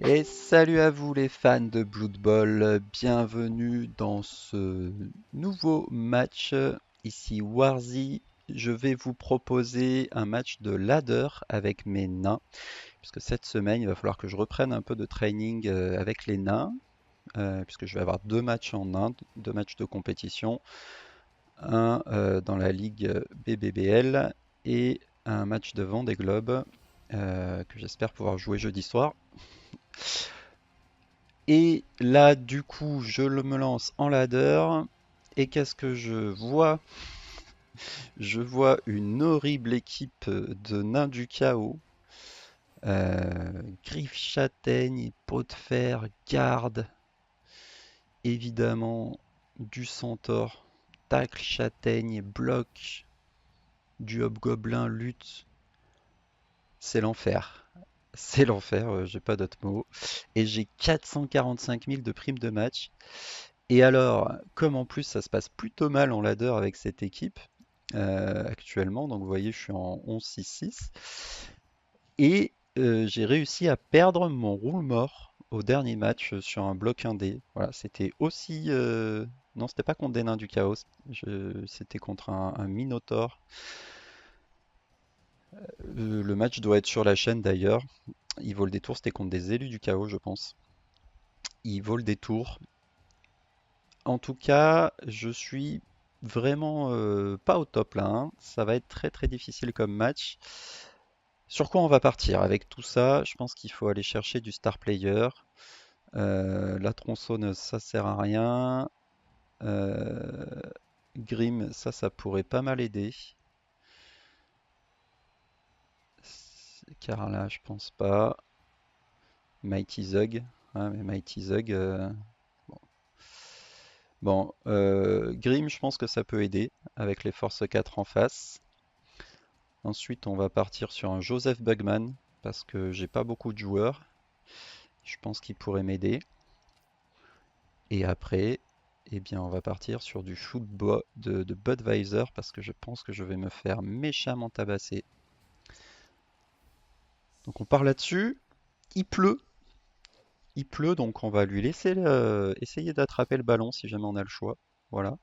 Et salut à vous les fans de Blood Bowl, bienvenue dans ce nouveau match. Ici Warzy, je vais vous proposer un match de ladder avec mes nains, puisque cette semaine il va falloir que je reprenne un peu de training avec les nains, puisque je vais avoir deux matchs en Inde, deux matchs de compétition, un dans la ligue BBBL et un match de Vendée Globe que j'espère pouvoir jouer jeudi soir. Et là, du coup, me lance en ladder. Et qu'est-ce que je vois? Je vois une horrible équipe de nains du chaos. Griffe châtaigne, pot de fer, garde, évidemment, du centaure, tacle châtaigne, bloc, du hobgoblin, lutte. C'est l'enfer. C'est l'enfer, j'ai pas d'autres mots. Et j'ai 445 000 de primes de match. Et alors, comme en plus ça se passe plutôt mal en ladder avec cette équipe actuellement, donc vous voyez, je suis en 11-6-6, et j'ai réussi à perdre mon roule mort au dernier match sur un bloc 1D. Voilà, c'était aussi. Non, c'était pas contre des nains du chaos, c'était contre un Minotaur. Le match doit être sur la chaîne d'ailleurs. Il vaut le détour, c'était contre des élus du chaos, je pense. Il vaut le détour. En tout cas, je suis vraiment pas au top là, hein. Ça va être très très difficile comme match. Sur quoi on va partir? Avec tout ça, je pense qu'il faut aller chercher du star player. La tronçonneuse, ça sert à rien. Euh, Grim, ça pourrait pas mal aider. Car là, je pense pas. Mighty Zug. Ouais, mais Mighty Zug. Bon, Grim, je pense que ça peut aider avec les forces 4 en face. Ensuite, on va partir sur un Joseph Bugman parce que j'ai pas beaucoup de joueurs. Je pense qu'il pourrait m'aider. Et après, eh bien, on va partir sur du shoot de Budweiser parce que je pense que je vais me faire méchamment tabasser. Donc on part là-dessus. Il pleut. Il pleut, donc on va lui laisser essayer d'attraper le ballon si jamais on a le choix. Voilà.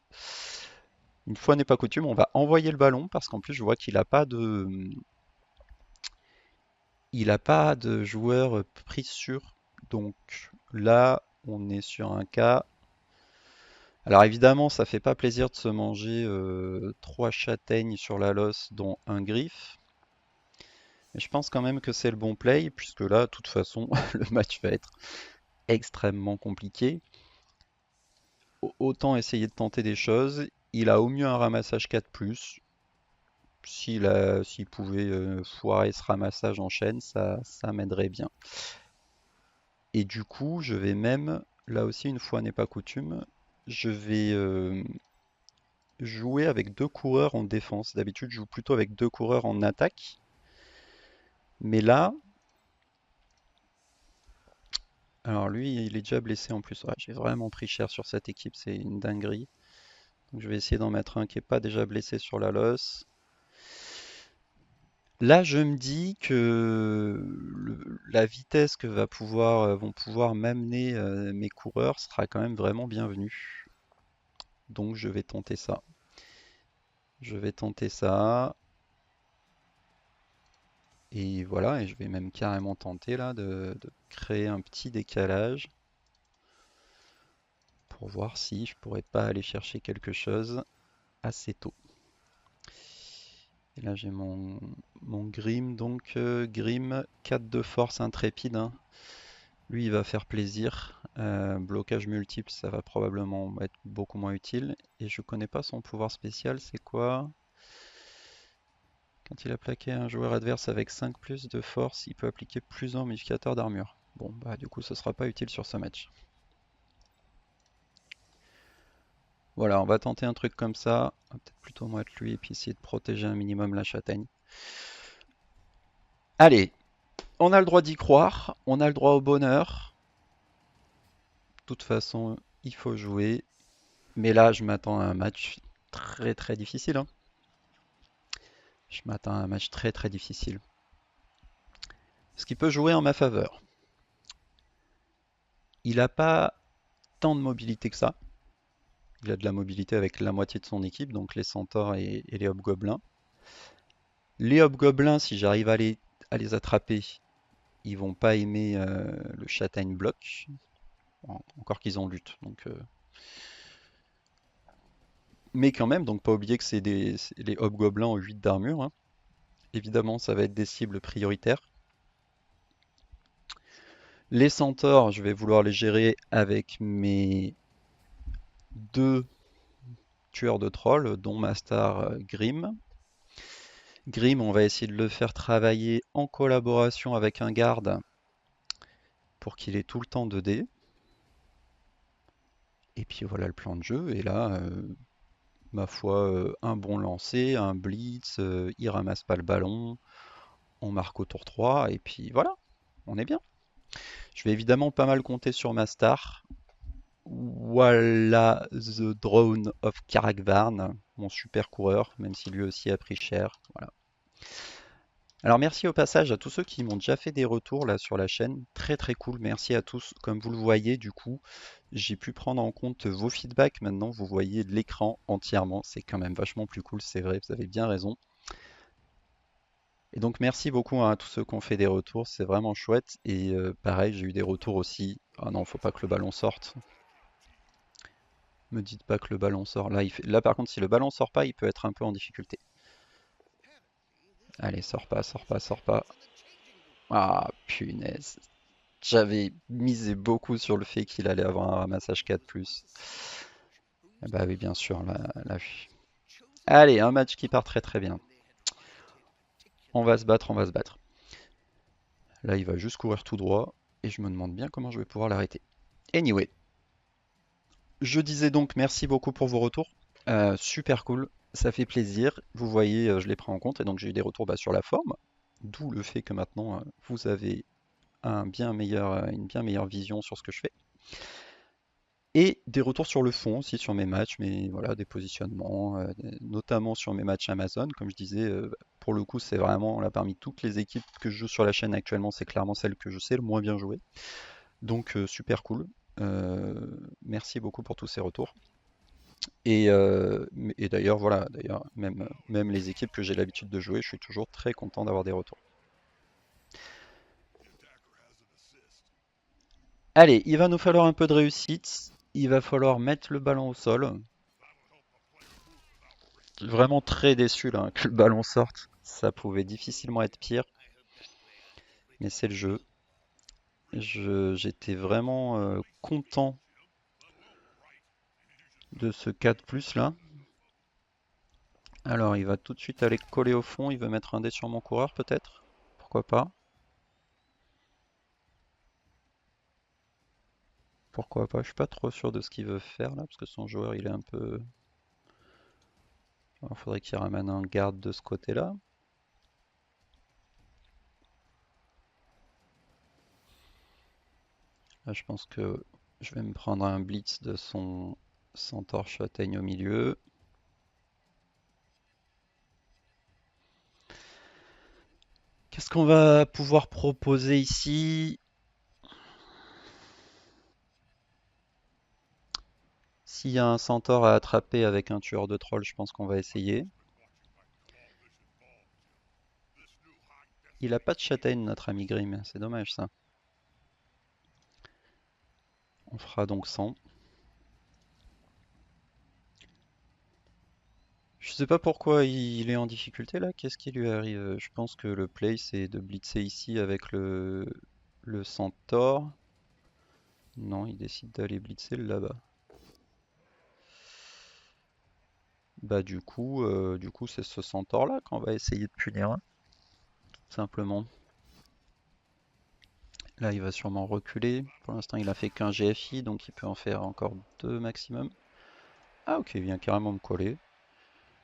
Une fois n'est pas coutume, on va envoyer le ballon parce qu'en plus je vois qu'il n'a pas de joueur pris sur. Donc là, on est sur un cas. Alors évidemment, ça fait pas plaisir de se manger trois châtaignes sur la losse, dont un griffe. Mais je pense quand même que c'est le bon play, puisque là, de toute façon, le match va être extrêmement compliqué. Autant essayer de tenter des choses. Il a au mieux un ramassage 4+. S'il pouvait foirer ce ramassage en chaîne, ça m'aiderait bien. Et du coup, je vais même, là aussi, une fois n'est pas coutume, je vais jouer avec deux coureurs en défense. D'habitude, je joue plutôt avec deux coureurs en attaque. Mais là, alors lui, il est déjà blessé en plus. Ouais, j'ai vraiment pris cher sur cette équipe, c'est une dinguerie. Donc je vais essayer d'en mettre un qui n'est pas déjà blessé sur la losse. Là, je me dis que la vitesse que vont pouvoir m'amener mes coureurs sera quand même vraiment bienvenue. Donc je vais tenter ça. Je vais tenter ça. Et voilà, et je vais même carrément tenter là de créer un petit décalage pour voir si je pourrais pas aller chercher quelque chose assez tôt. Et là j'ai mon Grim, donc Grim 4 de force intrépide, hein. Lui il va faire plaisir. Blocage multiple, ça va probablement être beaucoup moins utile. Et je connais pas son pouvoir spécial, c'est quoi? Quand il a plaqué un joueur adverse avec 5+ de force, il peut appliquer plus un modificateur d'armure. Bon bah du coup ce sera pas utile sur ce match. Voilà, on va tenter un truc comme ça. On va peut-être plutôt mettre lui et puis essayer de protéger un minimum la châtaigne. Allez, On a le droit d'y croire, on a le droit au bonheur. De toute façon, il faut jouer. Mais là, je m'attends à un match très très difficile, hein. Je m'attends à un match très très difficile. Ce qui peut jouer en ma faveur. Il n'a pas tant de mobilité que ça. Il a de la mobilité avec la moitié de son équipe, donc les centaures et les hobgoblins. Les hobgoblins, si j'arrive à les attraper, ils vont pas aimer le châtaigne bloc. Encore qu'ils en luttent. Mais quand même, donc pas oublier que les hobgoblins ont 8 d'armure, hein. Évidemment, ça va être des cibles prioritaires. Les centaures, je vais vouloir les gérer avec mes deux tueurs de trolls, dont ma star Grim. Grim, on va essayer de le faire travailler en collaboration avec un garde pour qu'il ait tout le temps 2D. Et puis voilà le plan de jeu. Et là, ma foi, un bon lancer, un blitz, il ramasse pas le ballon, on marque au tour 3, et puis voilà, on est bien. Je vais évidemment pas mal compter sur ma star. Voilà The Drone of Karakvarn, mon super coureur, même si lui aussi a pris cher. Voilà. Alors merci au passage à tous ceux qui m'ont déjà fait des retours là sur la chaîne. Très très cool, merci à tous. Comme vous le voyez, du coup, j'ai pu prendre en compte vos feedbacks. Maintenant, vous voyez l'écran entièrement. C'est quand même vachement plus cool, c'est vrai, vous avez bien raison. Et donc merci beaucoup à tous ceux qui ont fait des retours, c'est vraiment chouette. Et pareil, j'ai eu des retours aussi. Ah non, faut pas que le ballon sorte. Me dites pas que le ballon sort. Là par contre, si le ballon sort pas, il peut être un peu en difficulté. Allez, sors pas, sors pas, sors pas. Ah, punaise. J'avais misé beaucoup sur le fait qu'il allait avoir un ramassage 4+. Eh bah oui, bien sûr, là. Allez, un match qui part très très bien. On va se battre, on va se battre. Là, il va juste courir tout droit. Et je me demande bien comment je vais pouvoir l'arrêter. Anyway. Je disais donc merci beaucoup pour vos retours. Super cool, ça fait plaisir. Vous voyez, je les prends en compte. Et donc j'ai eu des retours sur la forme. D'où le fait que maintenant, vous avez une bien meilleure vision sur ce que je fais. Et des retours sur le fond aussi, sur mes matchs, mais voilà, des positionnements, notamment sur mes matchs Amazon. Comme je disais, pour le coup, c'est vraiment là parmi toutes les équipes que je joue sur la chaîne actuellement, c'est clairement celle que je sais le moins bien jouer. Donc super cool. Merci beaucoup pour tous ces retours. Et d'ailleurs, voilà, d'ailleurs, même les équipes que j'ai l'habitude de jouer, je suis toujours très content d'avoir des retours. Allez, il va nous falloir un peu de réussite. Il va falloir mettre le ballon au sol. Vraiment très déçu là, que le ballon sorte. Ça pouvait difficilement être pire, mais c'est le jeu. J'étais vraiment content de ce 4+ là. Alors il va tout de suite aller coller au fond, il veut mettre un dé sur mon coureur peut-être? Pourquoi pas? Pourquoi pas? Je suis pas trop sûr de ce qu'il veut faire là, parce que son joueur il est un peu... Il faudrait qu'il ramène un garde de ce côté-là. Là, je pense que je vais me prendre un blitz de son centaure châtaigne au milieu. Qu'est-ce qu'on va pouvoir proposer ici? S'il y a un centaure à attraper avec un tueur de troll, je pense qu'on va essayer. Il a pas de châtaigne, notre ami Grim. C'est dommage ça. On fera donc 100. Je sais pas pourquoi il est en difficulté là. Qu'est-ce qui lui arrive? Je pense que le play c'est de blitzer ici avec le centaure. Non, il décide d'aller blitzer là-bas. Bah du coup c'est ce centaure là qu'on va essayer de punir, hein, tout simplement. Là il va sûrement reculer. Pour l'instant il a fait qu'un GFI donc il peut en faire encore 2 maximum. Ah ok, il vient carrément me coller.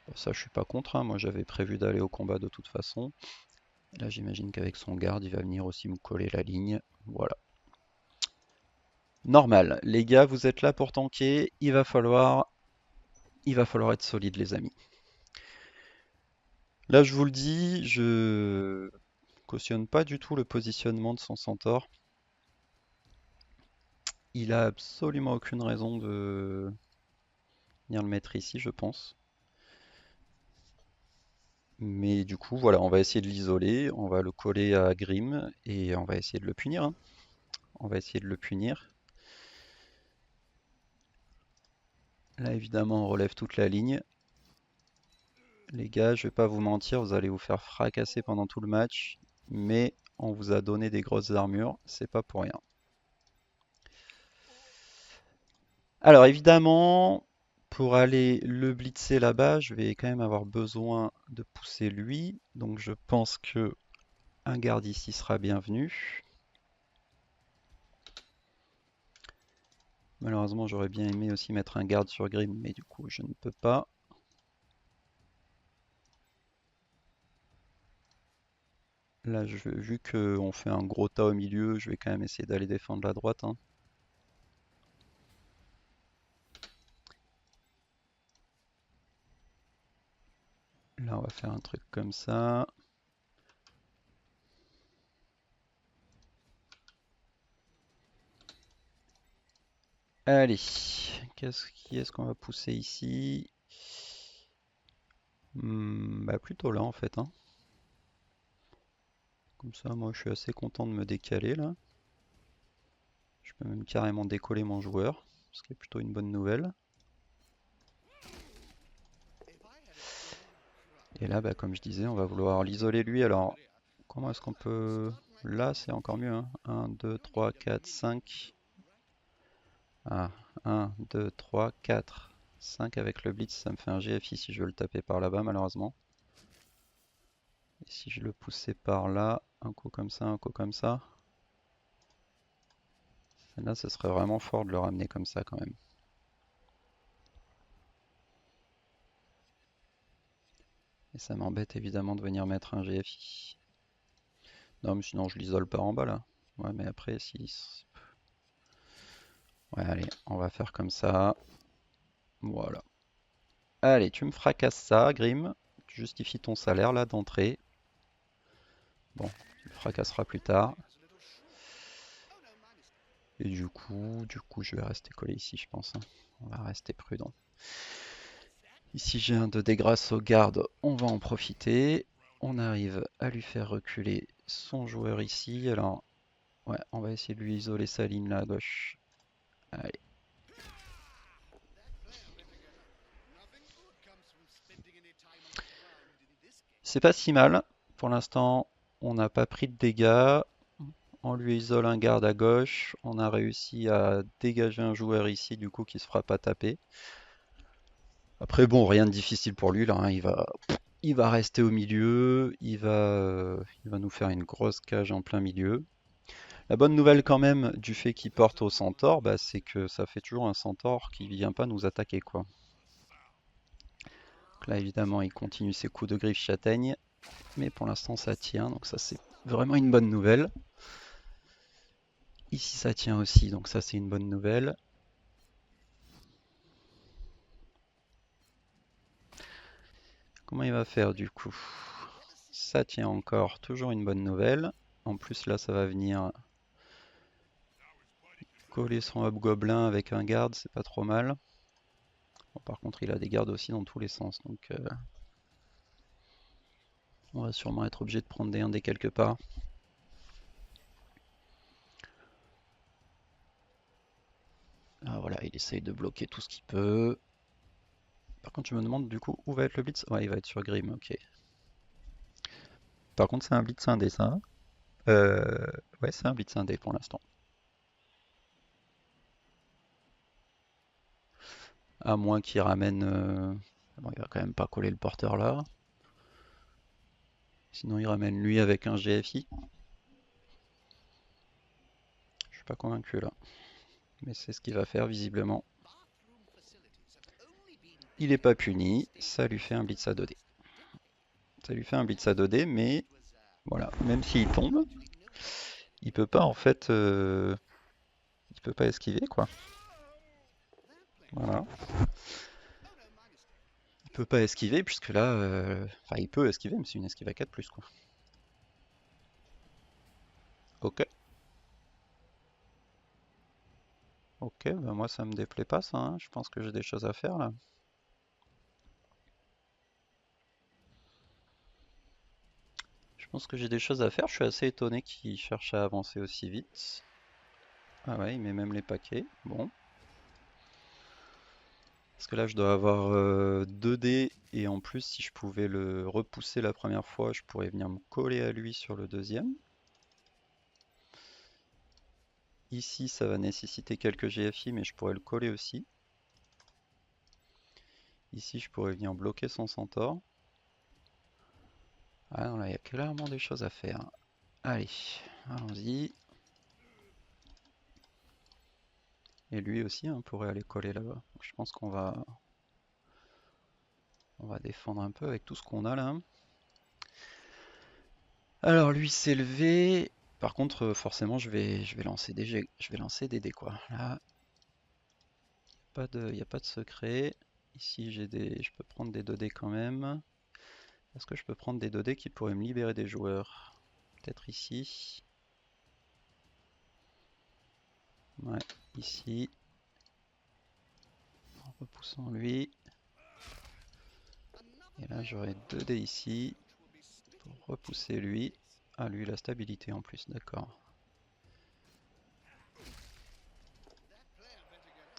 Bon, ça je suis pas contre, hein. Moi j'avais prévu d'aller au combat de toute façon. Là, j'imagine qu'avec son garde, il va venir aussi me coller la ligne. Voilà. Normal. Les gars, vous êtes là pour tanker. Il va falloir être solide, les amis. Là, je vous le dis, je cautionne pas du tout le positionnement de son centaure. Il a absolument aucune raison de venir le mettre ici, je pense. Mais du coup, voilà, on va essayer de l'isoler, on va le coller à Grim et on va essayer de le punir, hein. On va essayer de le punir. Là, évidemment, on relève toute la ligne. Les gars, je vais pas vous mentir, vous allez vous faire fracasser pendant tout le match, mais on vous a donné des grosses armures, c'est pas pour rien. Alors évidemment, pour aller le blitzer là-bas, je vais quand même avoir besoin de pousser lui, donc je pense que un garde ici sera bienvenu. Malheureusement, j'aurais bien aimé aussi mettre un garde sur Grim, mais du coup, je ne peux pas. Là, vu qu'on fait un gros tas au milieu, je vais quand même essayer d'aller défendre la droite, hein. Là, on va faire un truc comme ça. Allez, qui est-ce qu'on va pousser ici? Bah plutôt là en fait, hein. Comme ça, moi je suis assez content de me décaler là. Je peux même carrément décoller mon joueur, ce qui est plutôt une bonne nouvelle. Et là, bah, comme je disais, on va vouloir l'isoler lui. Alors, comment est-ce qu'on peut... Là, c'est encore mieux, hein. 1, 2, 3, 4, 5. Ah, 1, 2, 3, 4. 5 avec le blitz, ça me fait un GFI si je veux le taper par là-bas, malheureusement. Et si je le poussais par là, un coup comme ça, un coup comme ça. Là, ce serait vraiment fort de le ramener comme ça quand même. Et ça m'embête évidemment de venir mettre un GFI. Non, mais sinon je l'isole pas en bas là. Ouais, mais après, si... Ouais, allez, on va faire comme ça. Voilà. Allez, tu me fracasses ça, Grim. Tu justifies ton salaire là d'entrée. Bon, tu le fracasseras plus tard. Et du coup, je vais rester collé ici, je pense, hein. On va rester prudent. Ici, j'ai un de dégrâce au garde, on va en profiter. On arrive à lui faire reculer son joueur ici. Alors, ouais, on va essayer de lui isoler sa ligne là à gauche. Allez. C'est pas si mal. Pour l'instant, on n'a pas pris de dégâts. On lui isole un garde à gauche. On a réussi à dégager un joueur ici, du coup, qui se fera pas taper. Après, bon, rien de difficile pour lui là, hein. Il va rester au milieu. Il va nous faire une grosse cage en plein milieu. La bonne nouvelle quand même du fait qu'il porte au centaure, bah, c'est que ça fait toujours un centaure qui vient pas nous attaquer, quoi. Donc là évidemment il continue ses coups de griffe châtaigne, mais pour l'instant ça tient, donc ça c'est vraiment une bonne nouvelle. Ici ça tient aussi, donc ça c'est une bonne nouvelle. Comment il va faire du coup? Ça tient encore, toujours une bonne nouvelle. En plus là ça va venir coller son hobgoblin avec un garde, c'est pas trop mal. Bon, par contre il a des gardes aussi dans tous les sens, donc on va sûrement être obligé de prendre des 1 quelque part. Ah, voilà, il essaye de bloquer tout ce qu'il peut. Par contre, je me demande du coup où va être le blitz. Ouais, il va être sur Grim, ok. Par contre, c'est un blitz indé, ça, hein. Euh, ouais, c'est un blitz indé pour l'instant. À moins qu'il ramène. Bon, il va quand même pas coller le porteur là. Sinon, il ramène lui avec un GFI. Je suis pas convaincu là. Mais c'est ce qu'il va faire visiblement. Il est pas puni. Ça lui fait un blitz à 2D. Ça lui fait un blitz à 2D, mais Voilà, même s'il tombe, il peut pas en fait, il peut pas esquiver quoi. Voilà, il peut pas esquiver puisque là, enfin il peut esquiver, mais c'est une esquive à 4 plus quoi. Ok, ok, bah moi ça me déplaît pas ça, hein. Je pense que j'ai des choses à faire là. Je pense que j'ai des choses à faire, je suis assez étonné qu'il cherche à avancer aussi vite. Ah ouais, il met même les paquets, bon. Parce que là je dois avoir 2 dés et en plus si je pouvais le repousser la première fois, je pourrais venir me coller à lui sur le deuxième. Ici, ça va nécessiter quelques GFI, mais je pourrais le coller aussi. Ici, je pourrais venir bloquer son centaure. Ah non, là, il y a clairement des choses à faire. Allez, allons-y. Et lui aussi, hein, pourrait aller coller là-bas. Donc, je pense qu'on va défendre un peu avec tout ce qu'on a là. Alors, lui s'est levé. Par contre, forcément, je vais lancer je vais lancer des dés, quoi. Là, il n'y a pas de secret. Ici, je peux prendre des 2 dés quand même. Est-ce que je peux prendre des 2 dés qui pourraient me libérer des joueurs? Peut-être ici. Ouais, ici, en repoussant lui. Et là, j'aurai 2 dés ici pour repousser lui. Ah, lui, la stabilité en plus, d'accord.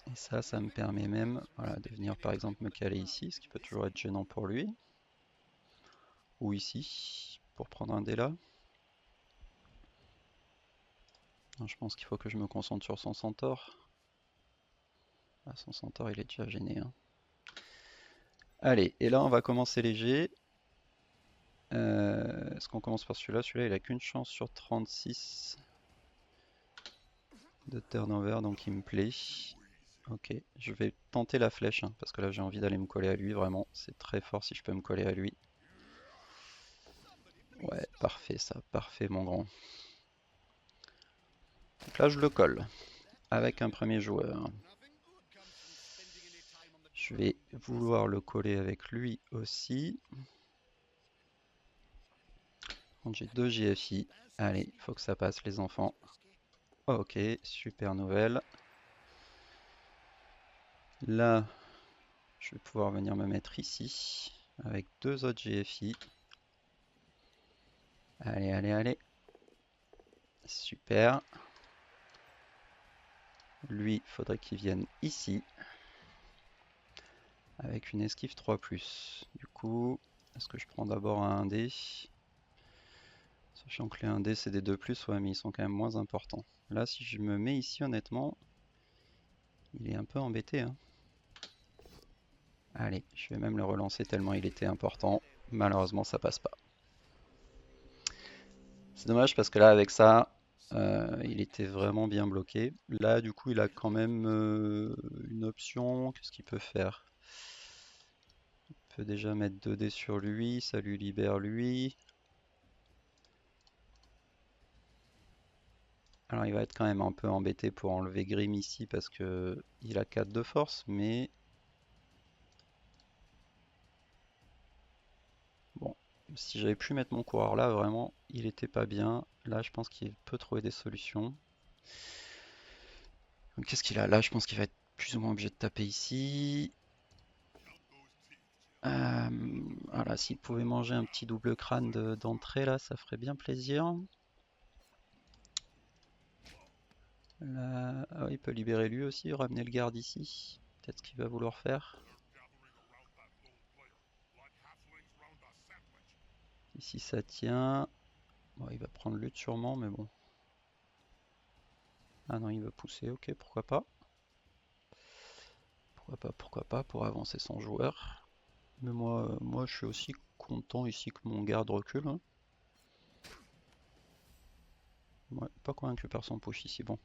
Et ça me permet même voilà, de venir par exemple me caler ici, ce qui peut toujours être gênant pour lui. Ou ici, pour prendre un dé là. Non, je pense qu'il faut que je me concentre sur son centaure. Ah, son centaure, il est déjà gêné, hein. Allez, et là, on va commencer léger. Est-ce qu'on commence par celui-là? Celui-là, il a qu'une chance sur 36 de turnover, donc il me plaît. Ok, je vais tenter la flèche, hein, parce que là j'ai envie d'aller me coller à lui, vraiment. C'est très fort si je peux me coller à lui. Ouais, parfait ça, parfait mon grand. Donc là je le colle, avec un premier joueur. Je vais vouloir le coller avec lui aussi. Donc j'ai 2 GFI. Allez, il faut que ça passe les enfants. Ok, super nouvelle. Là, je vais pouvoir venir me mettre ici, avec 2 autres GFI. Allez, allez, allez. Super. Lui, il faudrait qu'il vienne ici, avec une esquive 3+. Du coup, est-ce que je prends d'abord un 1D? Sachant que les 1D c'est des 2+, ouais, mais ils sont quand même moins importants. Là, si je me mets ici, honnêtement, il est un peu embêté, hein. Allez, je vais même le relancer tellement il était important. Malheureusement, ça passe pas. C'est dommage parce que là, avec ça, il était vraiment bien bloqué. Là, du coup, il a quand même une option. Qu'est-ce qu'il peut faire? Il peut déjà mettre 2 dés sur lui, ça lui libère lui. Alors il va être quand même un peu embêté pour enlever Grim ici parce que il a 4 de force, mais bon, si j'avais pu mettre mon coureur là, vraiment, il était pas bien. Là, je pense qu'il peut trouver des solutions. Donc qu'est-ce qu'il a là? Je pense qu'il va être plus ou moins obligé de taper ici. Voilà, s'il pouvait manger un petit double crâne d'entrée là, ça ferait bien plaisir. Là, ah, il peut libérer lui aussi, ramener le garde ici. Peut-être ce qu'il va vouloir faire. Ici ça tient. Bon, il va prendre lutte sûrement, mais bon. Ah non, il veut pousser, ok, pourquoi pas. Pourquoi pas, pour avancer son joueur. Mais moi je suis aussi content ici que mon garde recule, hein. Ouais, pas convaincu par son push ici, bon.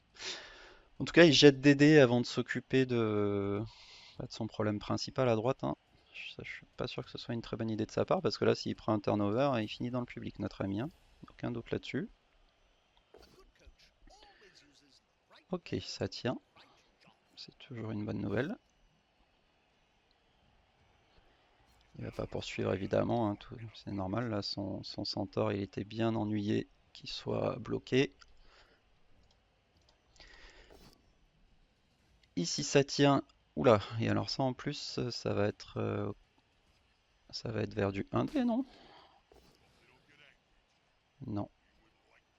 En tout cas, il jette des dés avant de s'occuper de son problème principal à droite, hein. Je suis pas sûr que ce soit une très bonne idée de sa part, parce que là, s'il prend un turnover, il finit dans le public, notre ami, hein. Aucun doute là-dessus. Ok, ça tient. C'est toujours une bonne nouvelle. Il va pas poursuivre évidemment, hein, c'est normal. Là, son centaure, il était bien ennuyé qu'il soit bloqué. Ici, ça tient. Oula, et alors ça en plus, ça va être vers du 1D, non? Non,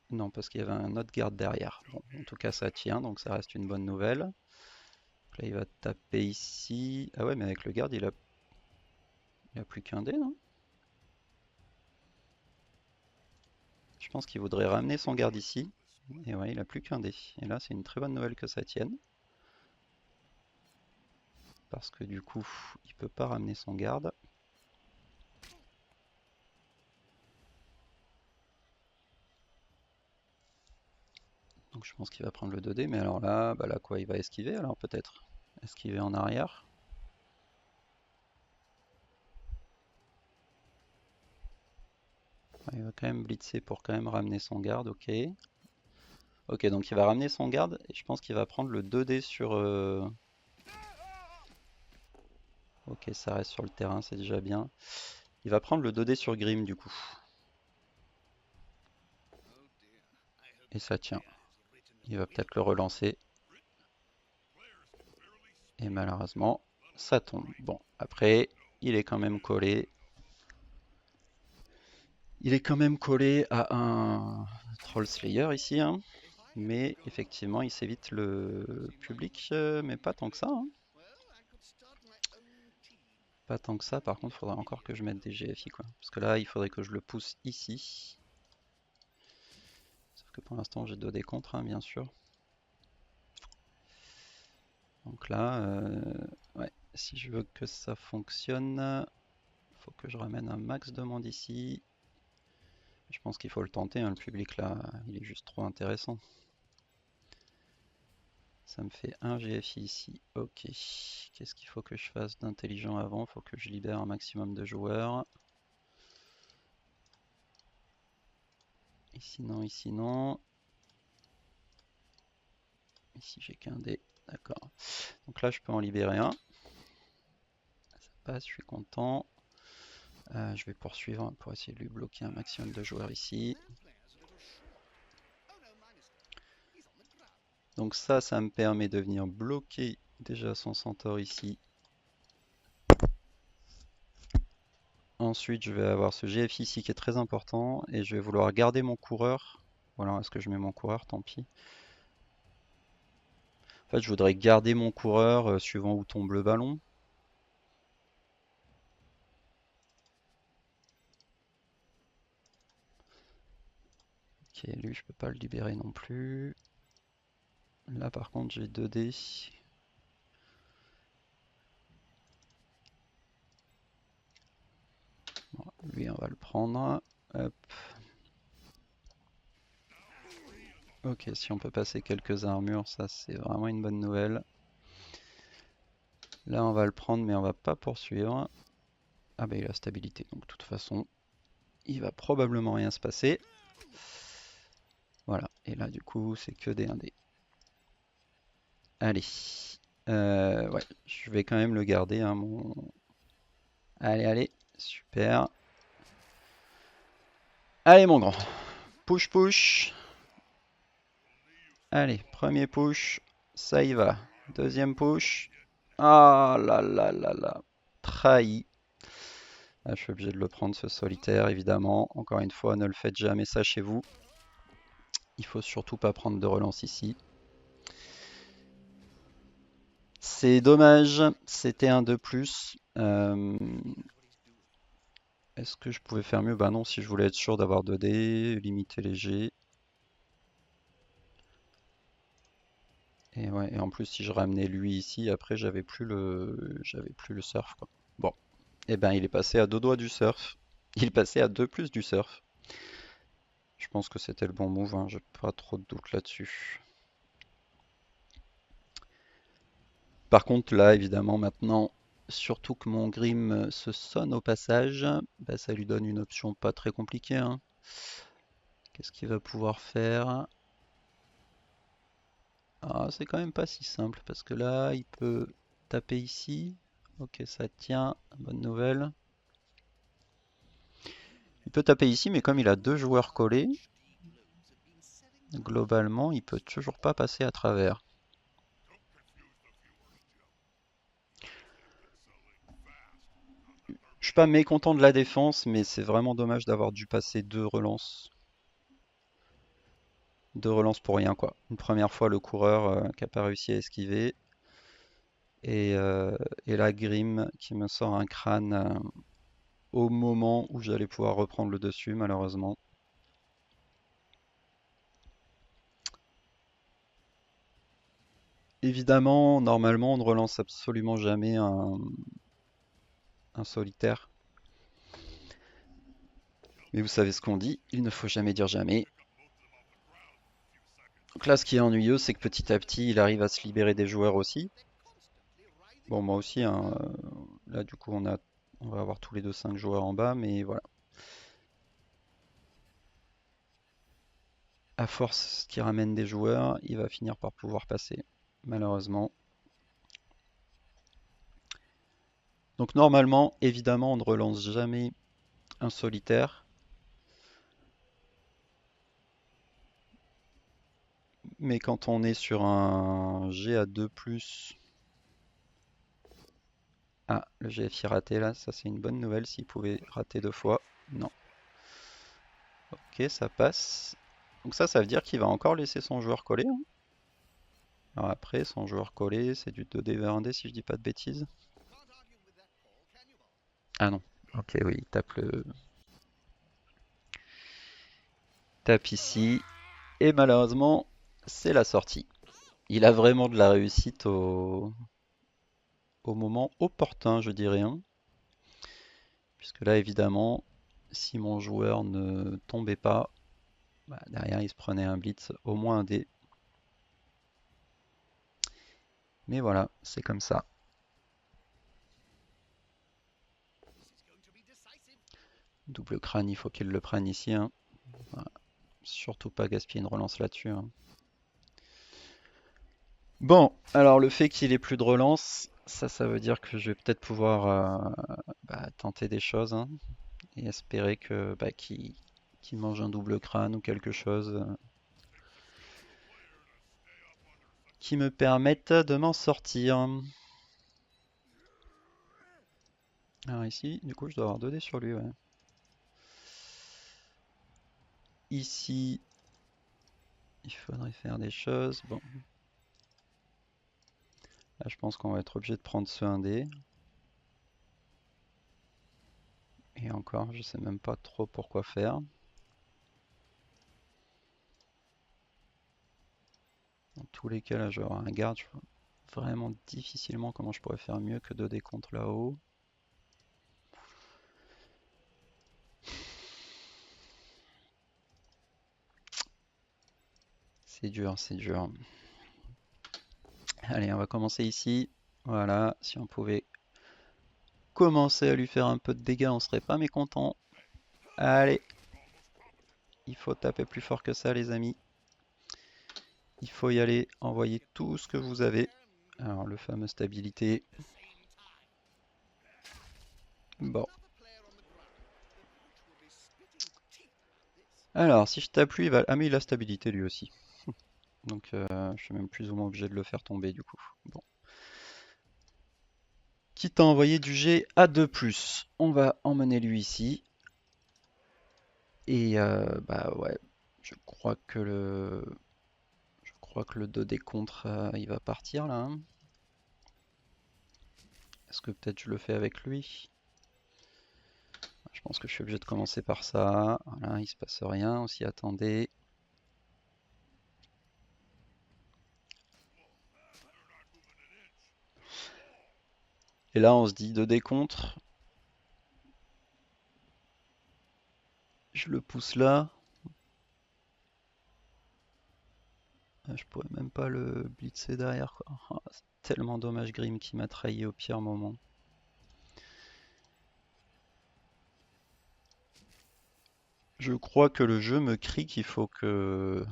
non, parce qu'il y avait un autre garde derrière. Bon, en tout cas, ça tient, donc ça reste une bonne nouvelle. Donc là, il va taper ici. Ah ouais, mais avec le garde, il a plus qu'un dé, non? Je pense qu'il voudrait ramener son garde ici. Et ouais, il a plus qu'un dé. Et là, c'est une très bonne nouvelle que ça tienne. Parce que du coup, il peut pas ramener son garde. Donc je pense qu'il va prendre le 2D. Mais alors là, bah là quoi, il va esquiver alors peut-être? Esquiver en arrière. Il va quand même blitzer pour quand même ramener son garde, ok. Ok, donc il va ramener son garde et je pense qu'il va prendre le 2D sur... Ok, ça reste sur le terrain, c'est déjà bien. Il va prendre le 2D sur Grim du coup. Et ça tient. Il va peut-être le relancer. Et malheureusement, ça tombe. Bon, après, il est quand même collé. Il est quand même collé à un Troll Slayer ici, hein. Mais effectivement, il s'évite le public, mais pas tant que ça, hein. Pas tant que ça, par contre, il faudrait encore que je mette des GFI, quoi. Parce que là, il faudrait que je le pousse ici. Sauf que pour l'instant, j'ai 2 contre, hein, bien sûr. Donc là, ouais, si je veux que ça fonctionne, il faut que je ramène un max de monde ici. Je pense qu'il faut le tenter, hein, le public là, il est juste trop intéressant. Ça me fait un GFI ici, ok. Qu'est-ce qu'il faut que je fasse d'intelligent avant? Il faut que je libère un maximum de joueurs. Ici non, ici non. Ici j'ai qu'un dé, d'accord. Donc là je peux en libérer un. Ça passe, je suis content. Je vais poursuivre pour essayer de lui bloquer un maximum de joueurs ici. Donc ça me permet de venir bloquer déjà son centaure ici. Ensuite, je vais avoir ce GF ici qui est très important et je vais vouloir garder mon coureur. Voilà, est-ce que je mets mon coureur? Tant pis. En fait, je voudrais garder mon coureur suivant où tombe le ballon. Ok, lui, je peux pas le libérer non plus. Là, par contre, j'ai 2 dés. Bon, lui, on va le prendre. Hop. Ok, si on peut passer quelques armures, ça c'est vraiment une bonne nouvelle. Là, on va le prendre, mais on va pas poursuivre. Ah bah il a stabilité, donc de toute façon, il va probablement rien se passer. Voilà, et là du coup, c'est que des 1D. Allez, ouais, je vais quand même le garder, hein, mon... Allez, allez, super. Allez mon grand, push push. Allez, premier push, ça y va. Deuxième push. Ah là là là là, trahi. Ah, je suis obligé de le prendre ce solitaire, évidemment. Encore une fois, ne le faites jamais ça chez vous. Il faut surtout pas prendre de relance ici. C'est dommage, c'était un de plus. Est-ce que je pouvais faire mieux? Bah non, si je voulais être sûr d'avoir 2D, limiter les G. Et ouais, et en plus si je ramenais lui ici, après j'avais plus le surf quoi. Bon, et ben il est passé à 2 doigts du surf. Il est passé à 2 plus du surf. Je pense que c'était le bon move, hein, j'ai pas trop de doute là-dessus. Par contre là évidemment maintenant, surtout que mon Grim se sonne au passage, bah, ça lui donne une option pas très compliquée, hein. Qu'est-ce qu'il va pouvoir faire? Ah, c'est quand même pas si simple parce que là, il peut taper ici. Ok, ça tient. Bonne nouvelle. Il peut taper ici, mais comme il a deux joueurs collés, globalement, il peut toujours pas passer à travers. Je suis pas mécontent de la défense, mais c'est vraiment dommage d'avoir dû passer deux relances. Deux relances pour rien, quoi. Une première fois, le coureur qui a pas réussi à esquiver. Et, euh, et la Grim qui me sort un crâne au moment où j'allais pouvoir reprendre le dessus, malheureusement. Évidemment, normalement, on ne relance absolument jamais un solitaire. Mais vous savez ce qu'on dit, il ne faut jamais dire jamais. Donc là, ce qui est ennuyeux, c'est que petit à petit, il arrive à se libérer des joueurs aussi. Bon, moi aussi, hein, là, du coup, on va avoir tous les deux 5 joueurs en bas, mais voilà. À force qu'il ramène des joueurs, il va finir par pouvoir passer, malheureusement. Donc normalement, évidemment, on ne relance jamais un solitaire. Mais quand on est sur un G à 2+, ah, le GFI raté là, ça c'est une bonne nouvelle s'il pouvait rater deux fois. Non. Ok, ça passe. Donc ça veut dire qu'il va encore laisser son joueur collé, hein. Alors après, son joueur collé, c'est du 2D vers 1D si je dis pas de bêtises. Ah non. Ok, oui, il tape ici. Et malheureusement, c'est la sortie. Il a vraiment de la réussite au moment opportun, je dirais, hein. Puisque là, évidemment, si mon joueur ne tombait pas, bah, derrière, il se prenait un blitz, au moins un dé. Mais voilà, c'est comme ça. Double crâne, il faut qu'il le prenne ici, hein. Voilà. Surtout pas gaspiller une relance là-dessus, hein. Bon, alors le fait qu'il ait plus de relance, ça veut dire que je vais peut-être pouvoir tenter des choses, hein, et espérer que qu'il mange un double crâne ou quelque chose qui me permette de m'en sortir. Alors ici, du coup, je dois avoir 2 dés sur lui, ouais. Ici, il faudrait faire des choses. Bon, là, je pense qu'on va être obligé de prendre ce 1D. Et encore, je sais même pas trop pourquoi faire. Dans tous les cas, là, je vais avoir un garde. Je vois vraiment difficilement comment je pourrais faire mieux que 2D contre là-haut. C'est dur, c'est dur. Allez, on va commencer ici. Voilà, si on pouvait commencer à lui faire un peu de dégâts, on serait pas mécontent. Allez, il faut taper plus fort que ça, les amis. Il faut y aller, envoyer tout ce que vous avez. Alors, le fameux stabilité. Bon. Alors, si je tape lui, il va... Ah, mais il a stabilité lui aussi. Donc, je suis même plus ou moins obligé de le faire tomber du coup. Bon. Quitte à envoyer du G à 2+, on va emmener lui ici. Et bah ouais, je crois que le 2D contre, il va partir là, hein. Est-ce que peut-être je le fais avec lui? Je pense que je suis obligé de commencer par ça. Voilà, il se passe rien, on s'y attendait. Et là, on se dit 2D contre. Je le pousse là. Je pourrais même pas le blitzer derrière, quoi. Ah, c'est tellement dommage, Grim qui m'a trahi au pire moment. Je crois que le jeu me crie qu'il faut que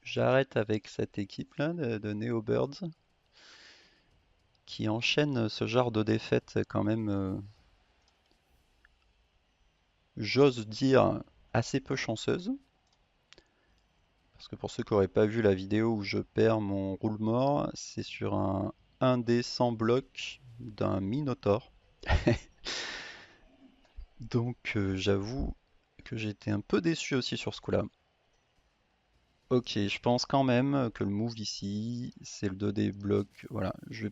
j'arrête avec cette équipe-là de Neo Birds qui enchaîne ce genre de défaites quand même, j'ose dire, assez peu chanceuse. Parce que pour ceux qui n'auraient pas vu la vidéo où je perds mon roule-mort, c'est sur un 1D sans bloc d'un Minotaur. Donc j'avoue que j'étais un peu déçu aussi sur ce coup-là. Ok, je pense quand même que le move ici, c'est le 2D bloc. Voilà, je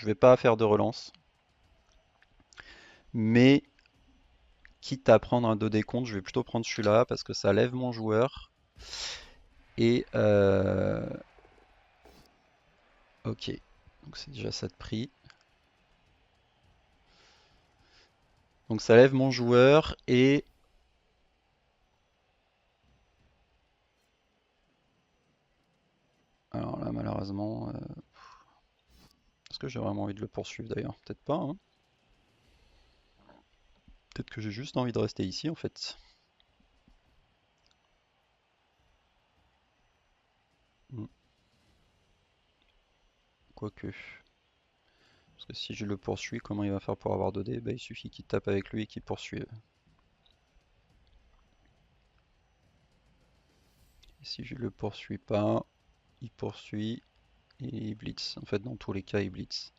vais pas faire de relance. Mais quitte à prendre un 2D compte, je vais plutôt prendre celui-là parce que ça lève mon joueur. Et ok, donc c'est déjà ça de prix. Donc ça lève mon joueur et alors là malheureusement, est-ce que j'ai vraiment envie de le poursuivre d'ailleurs? Peut-être pas, hein. Peut-être que j'ai juste envie de rester ici en fait. Hmm, quoique. Parce que si je le poursuis, comment il va faire pour avoir 2D? Bah, il suffit qu'il tape avec lui et qu'il poursuive. Et si je le poursuis pas, il poursuit et il blitz. En fait, dans tous les cas, il blitz.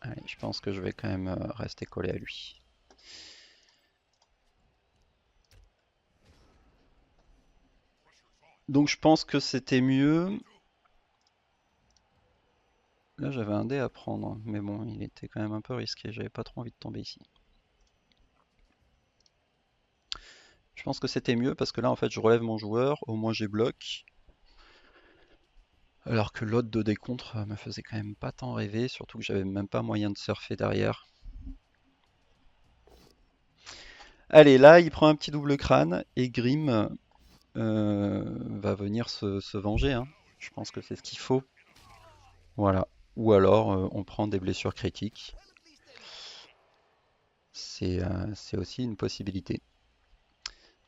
Allez, je pense que je vais quand même rester collé à lui. Donc je pense que c'était mieux. Là, j'avais un dé à prendre, mais bon, il était quand même un peu risqué. J'avais pas trop envie de tomber ici. Je pense que c'était mieux parce que là, en fait, je relève mon joueur. Au moins, j'ai bloc. Alors que l'autre 2D contre me faisait quand même pas tant rêver, surtout que j'avais même pas moyen de surfer derrière. Allez, là, il prend un petit double crâne et Grim va venir se venger, hein. Je pense que c'est ce qu'il faut. Voilà. Ou alors, on prend des blessures critiques. C'est aussi une possibilité.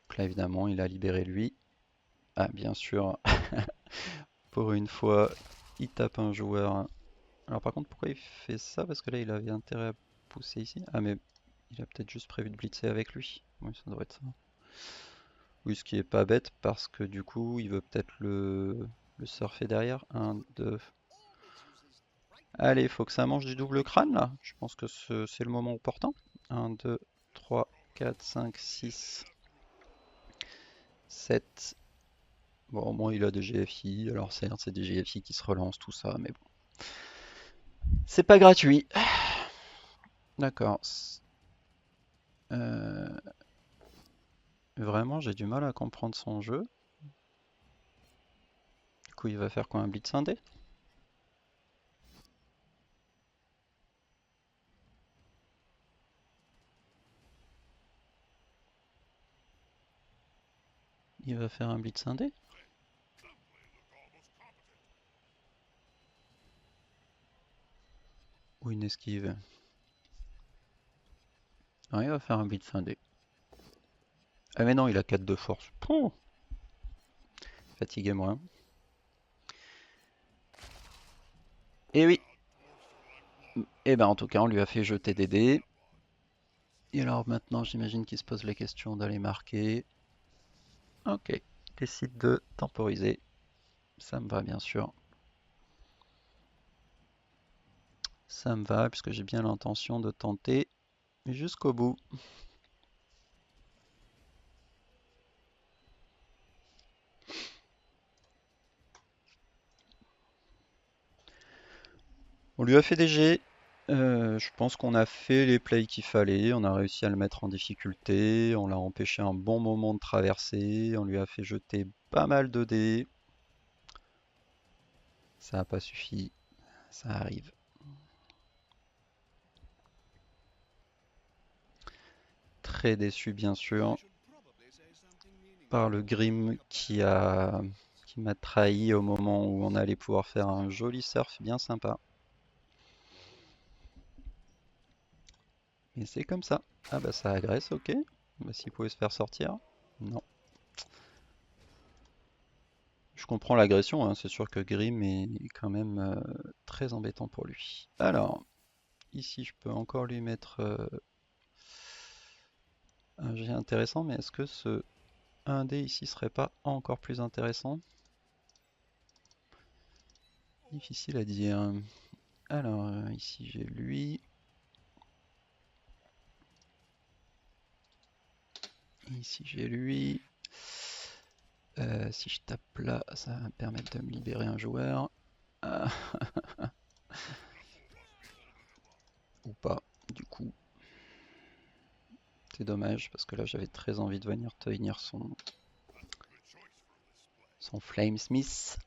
Donc là, évidemment, il a libéré lui. Ah, bien sûr, pour une fois, il tape un joueur. Alors par contre, pourquoi il fait ça? Parce que là, il avait intérêt à pousser ici. Ah, mais il a peut-être juste prévu de blitzer avec lui. Oui, ça devrait être ça. Oui, ce qui est pas bête parce que du coup, il veut peut-être le surfer derrière. Un, deux. Allez, il faut que ça mange du double crâne là. Je pense que c'est le moment opportun. Un, 2, 3, 4, 5, 6, 7. Bon, au moins il a des GFI. Alors certes, c'est des GFI qui se relancent, tout ça, mais bon. C'est pas gratuit. D'accord. Euh, Vraiment, j'ai du mal à comprendre son jeu. Du coup, il va faire quoi, un blitz indé? Il va faire un blitz indé? Ou une esquive? Ah, il va faire un blitz indé. Ah mais non, il a 4 de force. Pouh, fatiguez-moi. Et oui. Et ben en tout cas, on lui a fait jeter des dés. Et alors maintenant, j'imagine qu'il se pose la question d'aller marquer. Ok, décide de temporiser. Ça me va bien sûr. Ça me va puisque j'ai bien l'intention de tenter jusqu'au bout. On lui a fait des jets. Je pense qu'on a fait les plays qu'il fallait. On a réussi à le mettre en difficulté. On l'a empêché un bon moment de traverser. On lui a fait jeter pas mal de dés. Ça n'a pas suffi. Ça arrive. Très déçu bien sûr par le Grim qui m'a trahi au moment où on allait pouvoir faire un joli surf bien sympa. Mais c'est comme ça. Ah bah ça agresse, ok. Bah, s'il pouvait se faire sortir. Non. Je comprends l'agression, hein. C'est sûr que Grim est quand même très embêtant pour lui. Alors, ici je peux encore lui mettre un jet intéressant, mais est-ce que ce 1D ici serait pas encore plus intéressant? Difficile à dire. Alors, ici j'ai lui. Ici j'ai lui. Si je tape là, ça va me permettre de me libérer un joueur. Ah, ou pas, du coup. C'est dommage, parce que là j'avais très envie de venir tenir son Flamesmith.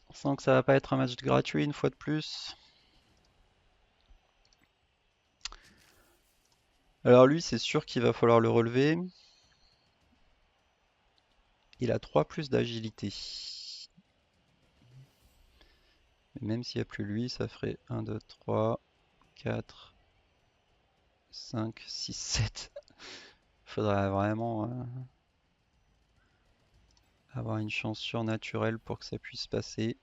On sent que ça va pas être un match gratuit une fois de plus. Alors lui, c'est sûr qu'il va falloir le relever. Il a 3 plus d'agilité. Mais même s'il n'y a plus lui, ça ferait 1, 2, 3, 4, 5, 6, 7. Il faudrait vraiment avoir une chance surnaturelle pour que ça puisse passer.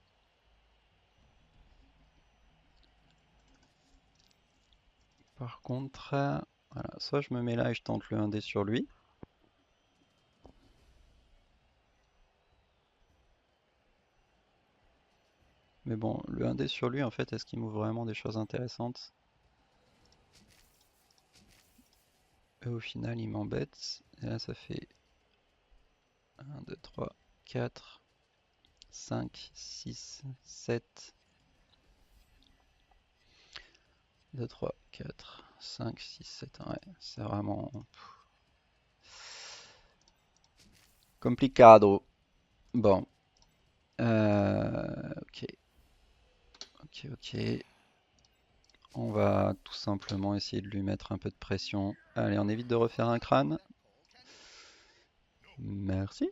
Par contre, voilà, soit je me mets là et je tente le 1D sur lui. Mais bon, le 1D sur lui, en fait, est-ce qu'il m'ouvre vraiment des choses intéressantes? Et au final, il m'embête. Et là, ça fait 1, 2, 3, 4, 5, 6, 7. 2, 3, 4, 5, 6, 7. Ouais, c'est vraiment complicado. Bon. Ok. Ok, ok. On va tout simplement essayer de lui mettre un peu de pression. Allez, on évite de refaire un crâne. Merci.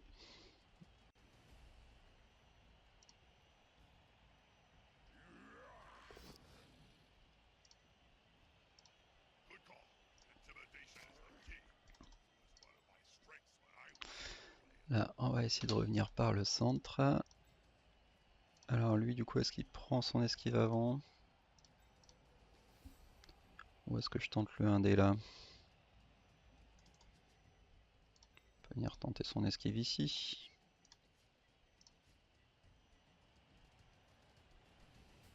Là, on va essayer de revenir par le centre. Alors lui, du coup, est-ce qu'il prend son esquive avant? Ou est-ce que je tente le 1D là? On peut venir tenter son esquive ici.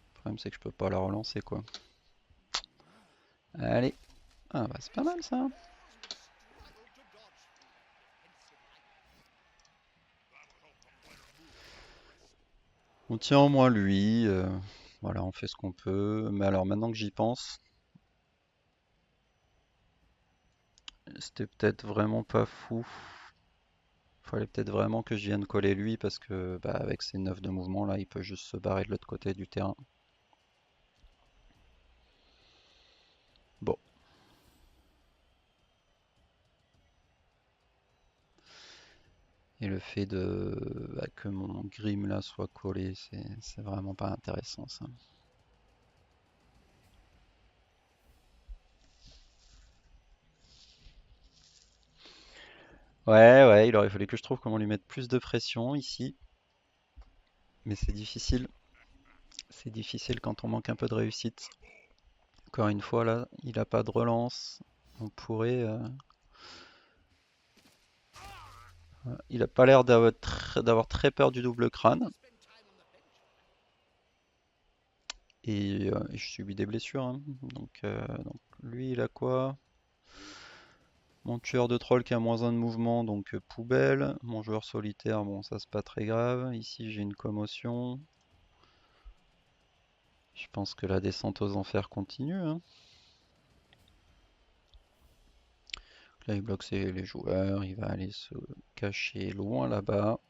Le problème, c'est que je peux pas la relancer, quoi. Allez. Ah bah c'est pas mal ça. On tient au moins lui. Voilà, on fait ce qu'on peut. Mais alors maintenant que j'y pense, c'était peut-être vraiment pas fou. Fallait peut-être vraiment que je vienne coller lui parce que bah, avec ses 9 de mouvement là, il peut juste se barrer de l'autre côté du terrain. Bon. Et le fait bah, que mon Grim là soit collé, c'est vraiment pas intéressant ça. Ouais, ouais, il aurait fallu que je trouve comment lui mettre plus de pression ici. Mais c'est difficile. C'est difficile quand on manque un peu de réussite. Encore une fois là, il a pas de relance. On pourrait. Il a pas l'air d'avoir très peur du double crâne. Et je subis des blessures, hein. Donc lui, il a quoi? Mon tueur de troll qui a moins 1 de mouvement, donc poubelle. Mon joueur solitaire, bon, ça c'est pas très grave. Ici, j'ai une commotion. Je pense que la descente aux enfers continue, hein. Là, il bloque les joueurs. Il va aller se cacher loin là-bas.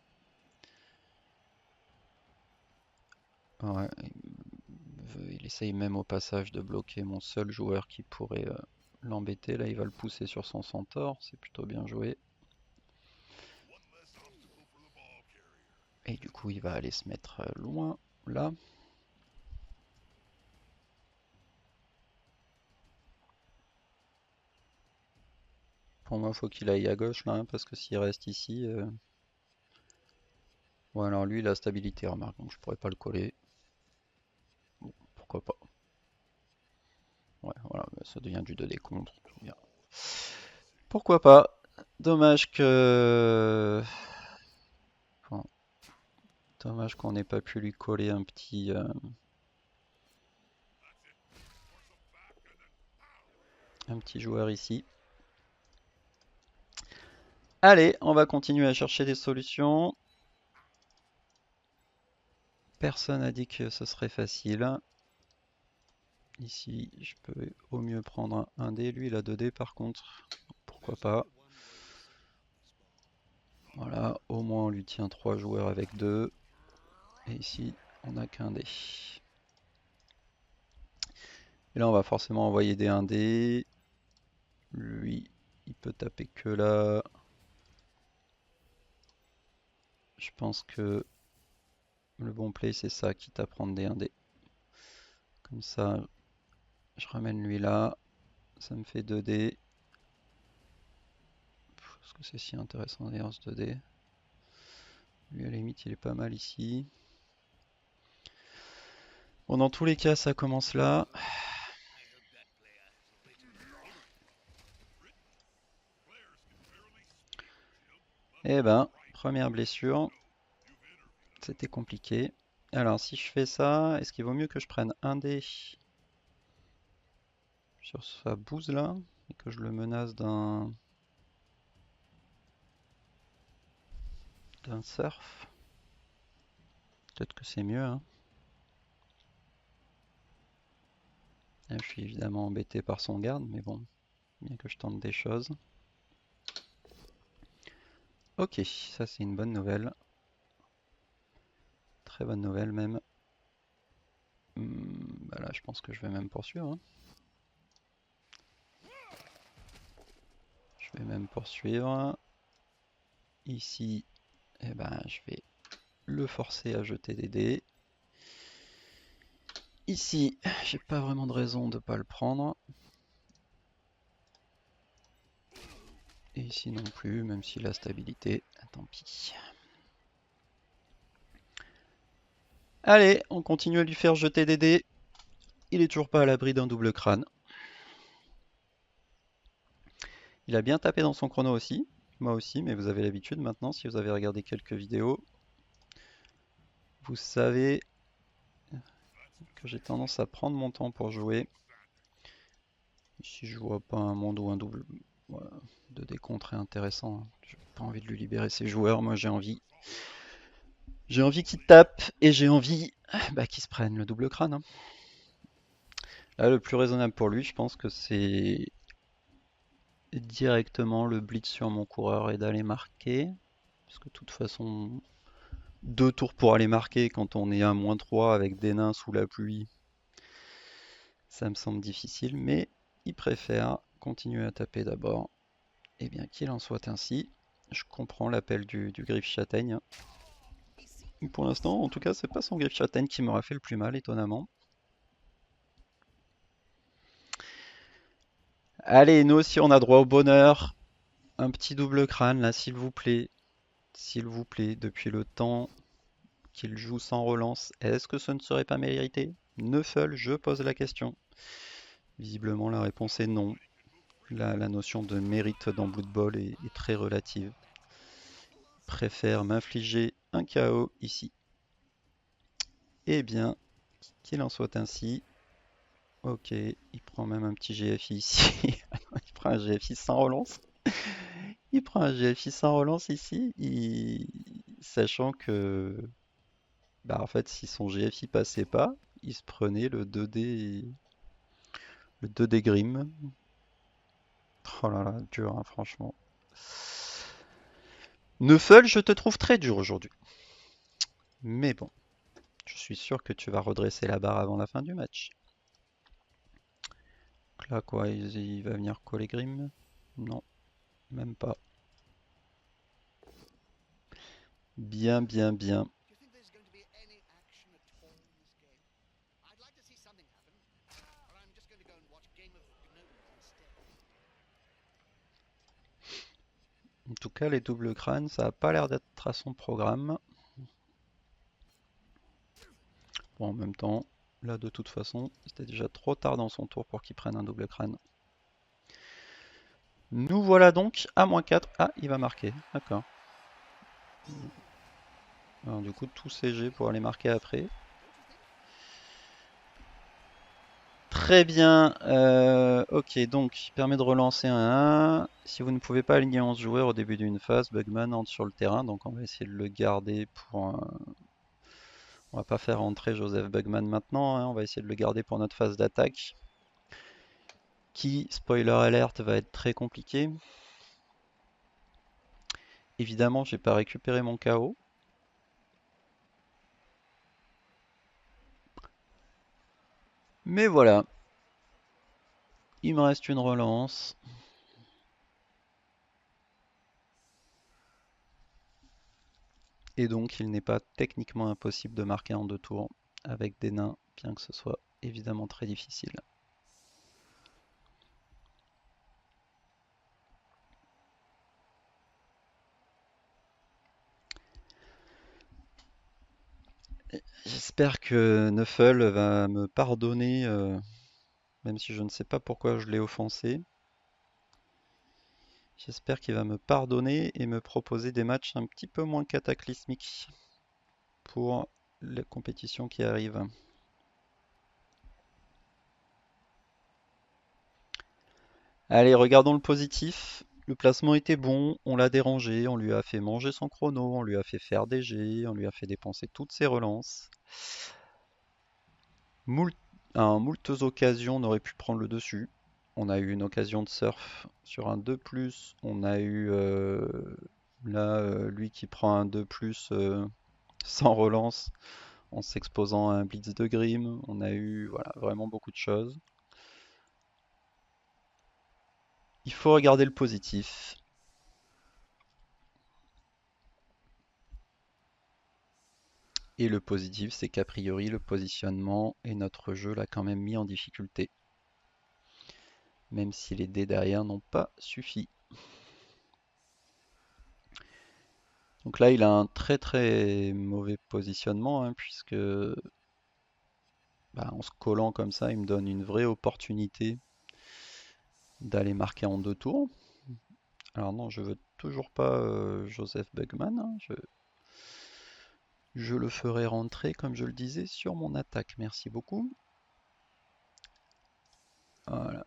Ouais, il essaye même au passage de bloquer mon seul joueur qui pourrait l'embêter. Là, il va le pousser sur son centaure. C'est plutôt bien joué. Et du coup, il va aller se mettre loin là. Pour moi, faut qu'il aille à gauche là, hein, parce que s'il reste ici... Bon, alors lui, il a stabilité, remarque, donc je pourrais pas le coller. Bon, pourquoi pas. Ouais, voilà, bah, ça devient du 2D contre. Bien. Pourquoi pas. Dommage que... Bon, dommage qu'on n'ait pas pu lui coller un petit joueur ici. Allez, on va continuer à chercher des solutions. Personne n'a dit que ce serait facile. Ici, je peux au mieux prendre un dé. Lui, il a 2 dés par contre. Pourquoi pas. Voilà, au moins on lui tient 3 joueurs avec 2. Et ici, on n'a qu'un dé. Et là, on va forcément envoyer des 1 dés. Lui, il peut taper que là. Je pense que le bon play, c'est ça, quitte à prendre des 1 dés. Comme ça, je ramène lui là. Ça me fait 2 dés. Est-ce que c'est si intéressant d'ailleurs ce 2 dés? Lui, à la limite, il est pas mal ici. Bon, dans tous les cas, ça commence là. Eh ben, première blessure. C'était compliqué. Alors, si je fais ça, est-ce qu'il vaut mieux que je prenne un dé sur sa bouse là et que je le menace d'un surf? Peut-être que c'est mieux, hein. Là, je suis évidemment embêté par son garde, mais bon, bien que je tente des choses. Ok, ça c'est une bonne nouvelle. Très bonne nouvelle même. Bah là, je pense que je vais même poursuivre, hein. Je vais même poursuivre. Ici, eh ben, je vais le forcer à jeter des dés. Ici, j'ai pas vraiment de raison de pas le prendre. Et ici non plus, même si la stabilité, tant pis. Allez, on continue à lui faire jeter des dés. Il est toujours pas à l'abri d'un double crâne. Il a bien tapé dans son chrono aussi. Moi aussi, mais vous avez l'habitude maintenant, si vous avez regardé quelques vidéos. Vous savez que j'ai tendance à prendre mon temps pour jouer. Si je vois pas un monde ou un double de décompte est intéressant, hein. J'ai pas envie de lui libérer ses joueurs, moi j'ai envie. J'ai envie qu'il tape et j'ai envie qu'il se prenne le double crâne, hein. Là, le plus raisonnable pour lui, je pense que c'est directement le blitz sur mon coureur et d'aller marquer. Parce que de toute façon, 2 tours pour aller marquer quand on est à -3 avec des nains sous la pluie, ça me semble difficile. Mais il préfère continuer à taper d'abord. Et bien qu'il en soit ainsi, je comprends l'appel du griffe châtaigne. Pour l'instant, en tout cas, c'est pas son griffe châtaigne qui m'aura fait le plus mal, étonnamment. Allez, nous aussi on a droit au bonheur. Un petit double crâne là, s'il vous plaît. S'il vous plaît, depuis le temps qu'il joue sans relance, est-ce que ce ne serait pas mérité? Neufel, je pose la question. Visiblement, la réponse est non. La notion de mérite dans Blood Bowl est très relative. Préfère m'infliger un KO ici. Eh bien, qu'il en soit ainsi. Ok, il prend même un petit GFI ici. Il prend un GFI sans relance. Il prend un GFI sans relance ici, sachant que, en fait, si son GFI passait pas, il se prenait le 2D Grim. Oh là là, dur, hein, franchement. Neufel, je te trouve très dur aujourd'hui. Mais bon, je suis sûr que tu vas redresser la barre avant la fin du match. Donc là, quoi, il va venir coller Grim? Non, même pas. Bien, bien, bien. En tout cas, les doubles crânes, ça a pas l'air d'être à son programme. Bon, en même temps, là de toute façon, c'était déjà trop tard dans son tour pour qu'il prenne un double crâne. Nous voilà donc à -4. Ah, il va marquer, d'accord. Alors du coup, tout CG pour aller marquer après. Très bien, ok, donc il permet de relancer un 1. Si vous ne pouvez pas aligner 11 joueurs au début d'une phase, Bugman entre sur le terrain, donc on va essayer de le garder pour... On va pas faire entrer Joseph Bugman maintenant, hein, on va essayer de le garder pour notre phase d'attaque, qui, spoiler alert, va être très compliqué. Évidemment, j'ai pas récupéré mon KO. Mais voilà, il me reste une relance. Et donc, il n'est pas techniquement impossible de marquer en 2 tours avec des nains, bien que ce soit évidemment très difficile. J'espère que Nuffle va me pardonner, même si je ne sais pas pourquoi je l'ai offensé. J'espère qu'il va me pardonner et me proposer des matchs un petit peu moins cataclysmiques pour les compétitions qui arrivent. Allez, regardons le positif. Le placement était bon, on l'a dérangé, on lui a fait manger son chrono, on lui a fait faire des jets, on lui a fait dépenser toutes ses relances. Moult, moultes occasions, on aurait pu prendre le dessus. On a eu une occasion de surf sur un 2+, on a eu là lui qui prend un 2+, sans relance en s'exposant à un blitz de Grim. On a eu voilà, vraiment beaucoup de choses. Il faut regarder le positif. Et le positif, c'est qu'a priori, le positionnement et notre jeu l'a quand même mis en difficulté. Même si les dés derrière n'ont pas suffi. Donc là, il a un très très mauvais positionnement, hein, puisque en se collant comme ça, il me donne une vraie opportunité d'aller marquer en 2 tours. Alors non, je veux toujours pas Joseph Bugman, hein, je le ferai rentrer, comme je le disais, sur mon attaque. Merci beaucoup. Voilà.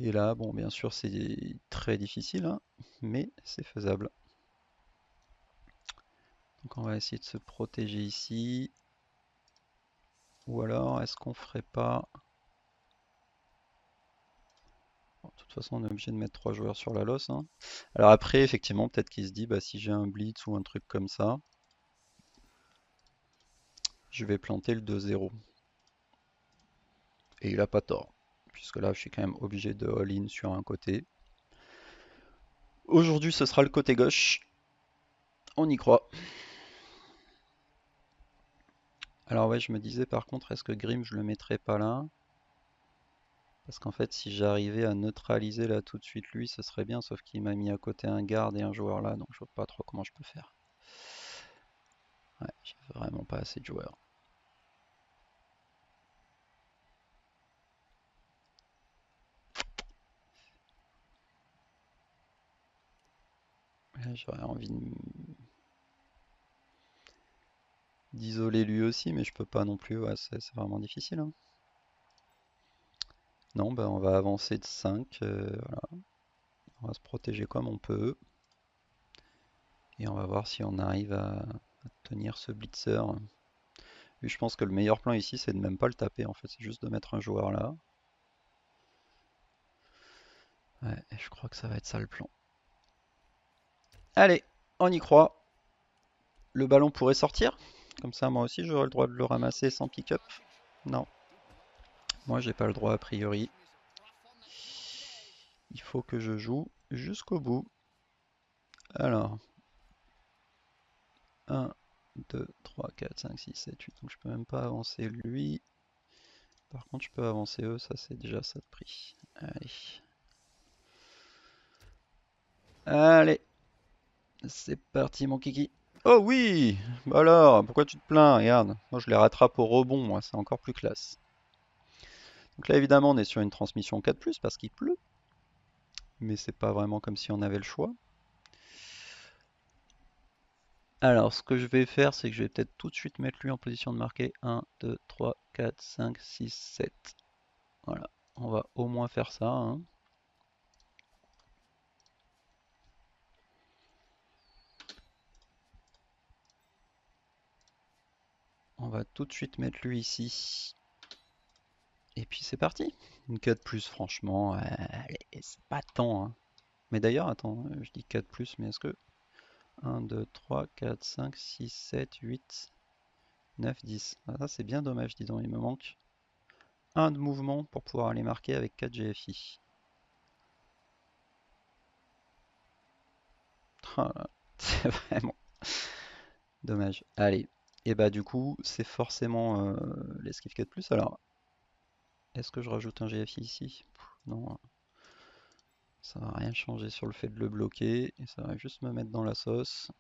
Et là, bon, bien sûr, c'est très difficile, hein, mais c'est faisable. Donc on va essayer de se protéger ici. Ou alors, est-ce qu'on ferait pas... Bon, de toute façon, on est obligé de mettre 3 joueurs sur la losse, hein. Alors après, effectivement, peut-être qu'il se dit, bah, si j'ai un blitz ou un truc comme ça, je vais planter le 2-0. Et il a pas tort, puisque là, je suis quand même obligé de all-in sur un côté. Aujourd'hui, ce sera le côté gauche. On y croit. Alors ouais, je me disais par contre, est-ce que Grim, je le mettrais pas là? Parce qu'en fait, si j'arrivais à neutraliser là tout de suite lui, ce serait bien, sauf qu'il m'a mis à côté un garde et un joueur là, donc je vois pas trop comment je peux faire. Ouais, j'ai vraiment pas assez de joueurs. Là, j'aurais envie d'isoler lui aussi, mais je peux pas non plus, ouais, c'est vraiment difficile, hein. Non, bah on va avancer de 5, voilà. On va se protéger comme on peut. Et on va voir si on arrive à tenir ce blitzer. Lui, je pense que le meilleur plan ici, c'est de même pas le taper, en fait, c'est juste de mettre un joueur là. Ouais, et je crois que ça va être ça le plan. Allez, on y croit. Le ballon pourrait sortir. Comme ça, moi aussi, j'aurai le droit de le ramasser sans pick-up. Non, moi, j'ai pas le droit a priori. Il faut que je joue jusqu'au bout. Alors, 1, 2, 3, 4, 5, 6, 7, 8. Donc, je peux même pas avancer lui. Par contre, je peux avancer eux. Ça, c'est déjà ça de prix. Allez. Allez, c'est parti mon kiki. Oh oui! Bah alors, pourquoi tu te plains? Regarde, moi je les rattrape au rebond, moi, c'est encore plus classe. Donc là évidemment on est sur une transmission 4+, parce qu'il pleut, mais c'est pas vraiment comme si on avait le choix. Alors ce que je vais faire, c'est que je vais peut-être tout de suite mettre lui en position de marquer 1, 2, 3, 4, 5, 6, 7. Voilà, on va au moins faire ça, hein. On va tout de suite mettre lui ici. Et puis c'est parti. Une 4+, franchement, allez, c'est pas tant, hein. Mais d'ailleurs, attends, je dis 4+, mais est-ce que 1, 2, 3, 4, 5, 6, 7, 8, 9, 10. Ah, ça c'est bien dommage, dis donc, il me manque un de mouvement pour pouvoir aller marquer avec 4 GFI. Oh là, c'est vraiment dommage. Allez, et bah du coup, c'est forcément l'esquive 4+. Alors, est-ce que je rajoute un GFI ici? Non, ça va rien changer sur le fait de le bloquer, et ça va juste me mettre dans la sauce.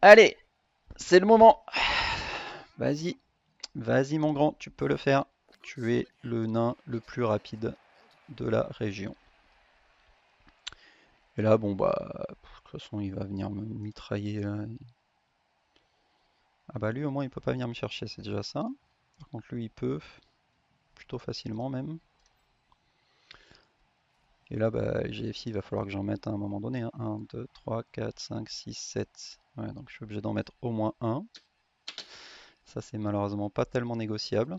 Allez, c'est le moment. Vas-y, vas-y mon grand, tu peux le faire. Tu es le nain le plus rapide de la région. Et là, bon bah, de toute façon, il va venir me mitrailler là. Ah bah lui, au moins, il peut pas venir me chercher, c'est déjà ça. Par contre, lui, il peut, plutôt facilement même. Et là, bah, GFI, il va falloir que j'en mette à un moment donné, hein. 1, 2, 3, 4, 5, 6, 7. Ouais, donc je suis obligé d'en mettre au moins un. Ça, c'est malheureusement pas tellement négociable.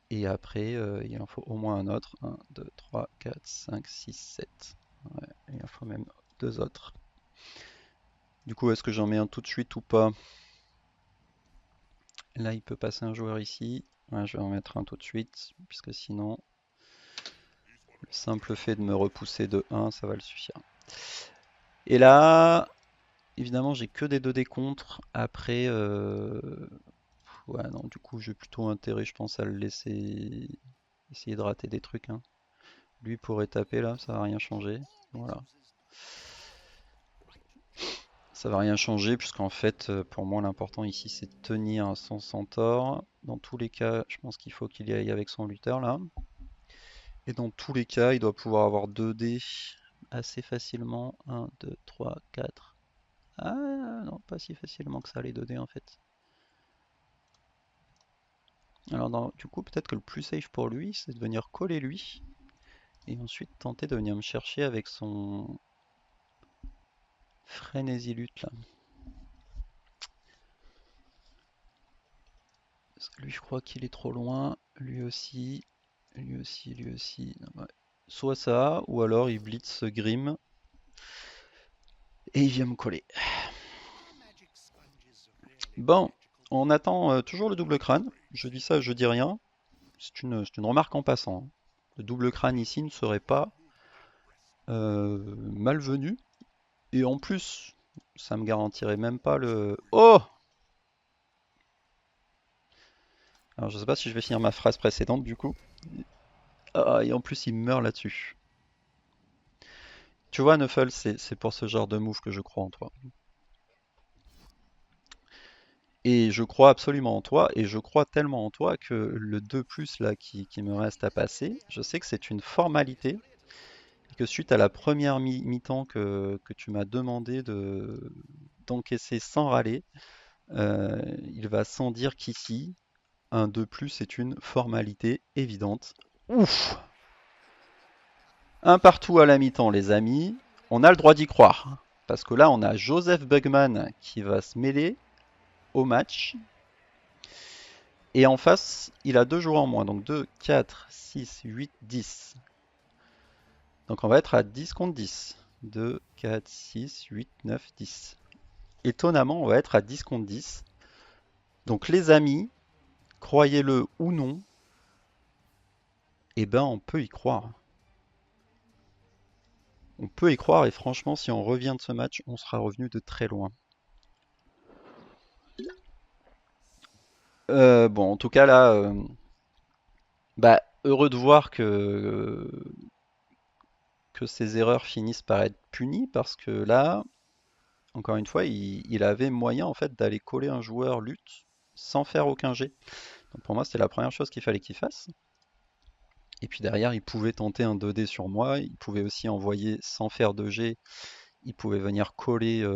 Et après, il en faut au moins un autre. 1, 2, 3, 4, 5, 6, 7. Ouais, il en faut même deux autres. Du coup, est-ce que j'en mets un tout de suite ou pas? Là, il peut passer un joueur ici. Ouais, je vais en mettre un tout de suite, puisque sinon, le simple fait de me repousser de 1, ça va le suffire. Et là, évidemment, j'ai que des 2D contre. Après, ouais, non, du coup, j'ai plutôt intérêt, je pense, à le laisser essayer de rater des trucs, hein. Lui pourrait taper là, ça va rien changer. Voilà. Ça va rien changer, puisqu'en fait, pour moi, l'important ici, c'est de tenir son centaure. Dans tous les cas, je pense qu'il faut qu'il y aille avec son lutteur là. Et dans tous les cas, il doit pouvoir avoir 2 dés assez facilement. 1, 2, 3, 4. Ah non, pas si facilement que ça les 2 dés en fait. Alors du coup, peut-être que le plus safe pour lui, c'est de venir coller lui. Et ensuite tenter de venir me chercher avec son frénésie lutte là. Parce que lui, je crois qu'il est trop loin. Lui aussi. Lui aussi, lui aussi. Non, ouais. Soit ça, ou alors il blitz Grim et il vient me coller. Bon, on attend toujours le double crâne. Je dis ça, je dis rien. C'est une remarque en passant, hein. Le double crâne ici ne serait pas malvenu. Et en plus, ça me garantirait même pas le... Oh! Alors je sais pas si je vais finir ma phrase précédente du coup. Ah, et en plus il meurt là-dessus. Tu vois, Nuffle, c'est pour ce genre de move que je crois en toi. Et je crois absolument en toi, et je crois tellement en toi que le 2+ là qui me reste à passer, je sais que c'est une formalité, et que suite à la première mi-temps que tu m'as demandé d'encaisser sans râler, il va sans dire qu'ici, un 2+ est une formalité évidente. Ouf! Un partout à la mi-temps, les amis. On a le droit d'y croire. Parce que là, on a Joseph Bugman qui va se mêler au match. Et en face, il a 2 joueurs en moins. Donc 2, 4, 6, 8, 10. Donc on va être à 10 contre 10. 2, 4, 6, 8, 9, 10. Étonnamment, on va être à 10 contre 10. Donc les amis, croyez-le ou non, eh ben on peut y croire. On peut y croire et franchement, si on revient de ce match, on sera revenu de très loin. Bon, en tout cas là, bah heureux de voir que ces erreurs finissent par être punies parce que là, encore une fois, il avait moyen en fait d'aller coller un joueur lutte sans faire aucun jet. Donc pour moi, c'était la première chose qu'il fallait qu'il fasse. Et puis derrière, il pouvait tenter un 2D sur moi, il pouvait aussi envoyer sans faire de jet, il pouvait venir coller,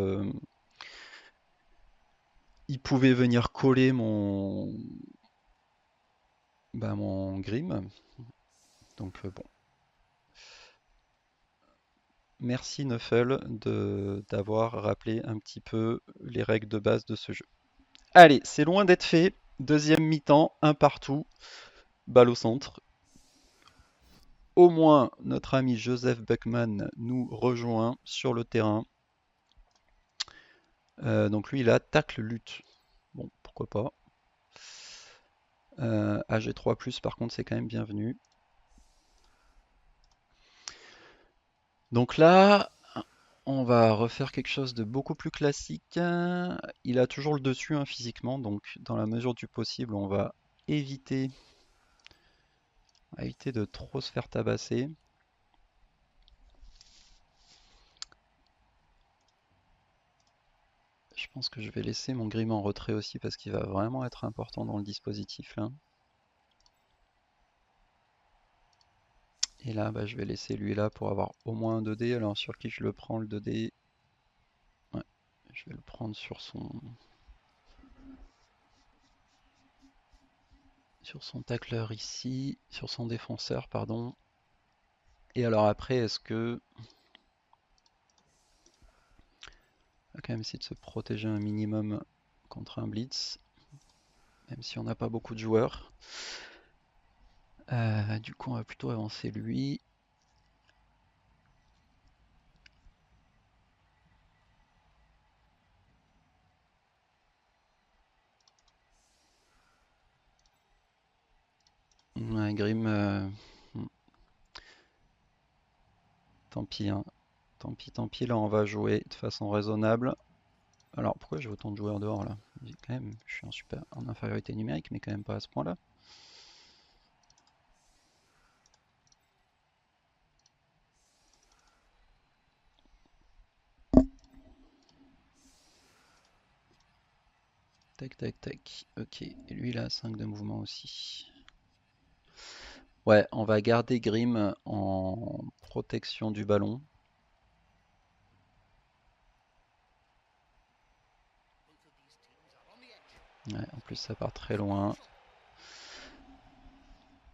mon Grim. Donc bon. Merci Nuffle d'avoir rappelé un petit peu les règles de base de ce jeu. Allez, c'est loin d'être fait. Deuxième mi-temps, un partout, balle au centre. Au moins, notre ami Joseph Beckman nous rejoint sur le terrain. Donc lui, il a tacle lutte. Bon, pourquoi pas. AG3+, par contre, c'est quand même bienvenu. Donc là, on va refaire quelque chose de beaucoup plus classique. Il a toujours le dessus physiquement, donc dans la mesure du possible, on va éviter, de trop se faire tabasser. Je pense que je vais laisser mon Grim en retrait aussi parce qu'il va vraiment être important dans le dispositif là. Et là, je vais laisser lui là pour avoir au moins un 2D. Alors sur qui je le prends le 2D? Ouais, je vais le prendre sur son tacleur ici, sur son défenseur, pardon. Et alors après, est-ce que... On va quand même essayer de se protéger un minimum contre un blitz, même si on n'a pas beaucoup de joueurs. Du coup, on va plutôt avancer lui. Ouais, Grim, tant pis, hein. Tant pis, là on va jouer de façon raisonnable. Alors pourquoi j'ai autant de joueurs dehors là? Quand même, je suis en infériorité numérique, mais quand même pas à ce point-là. Tac, tac, tac. Ok, et lui il a 5 de mouvement aussi. Ouais, on va garder Grim en protection du ballon. Ouais, en plus ça part très loin.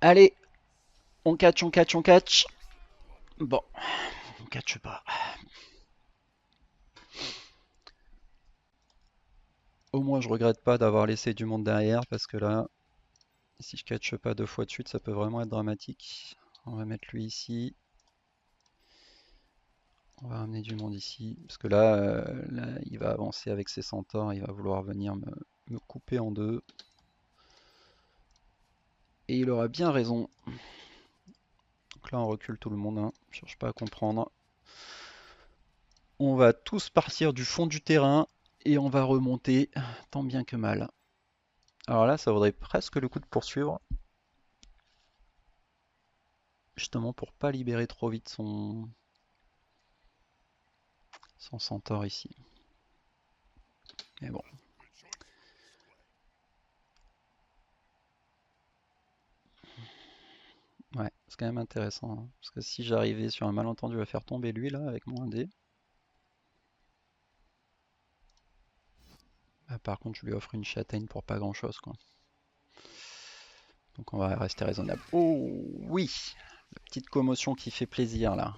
Allez, on catch, on catch, on catch. Bon, on catch pas. Au moins je regrette pas d'avoir laissé du monde derrière parce que là, si je catch pas 2 fois de suite, ça peut vraiment être dramatique. On va mettre lui ici. On va ramener du monde ici. Parce que là, il va avancer avec ses centaures. Il va vouloir venir me couper en deux. Et il aura bien raison. Donc là, on recule tout le monde. Hein. Je cherche pas à comprendre. On va tous partir du fond du terrain. Et on va remonter tant bien que mal. Alors là, ça vaudrait presque le coup de poursuivre. Justement pour pas libérer trop vite son centaure ici. Mais bon. Ouais, c'est quand même intéressant. Hein, parce que si j'arrivais sur un malentendu à faire tomber lui là avec mon 1D. Par contre, je lui offre une châtaigne pour pas grand chose quoi. Donc on va rester raisonnable. Oh oui, la petite commotion qui fait plaisir là.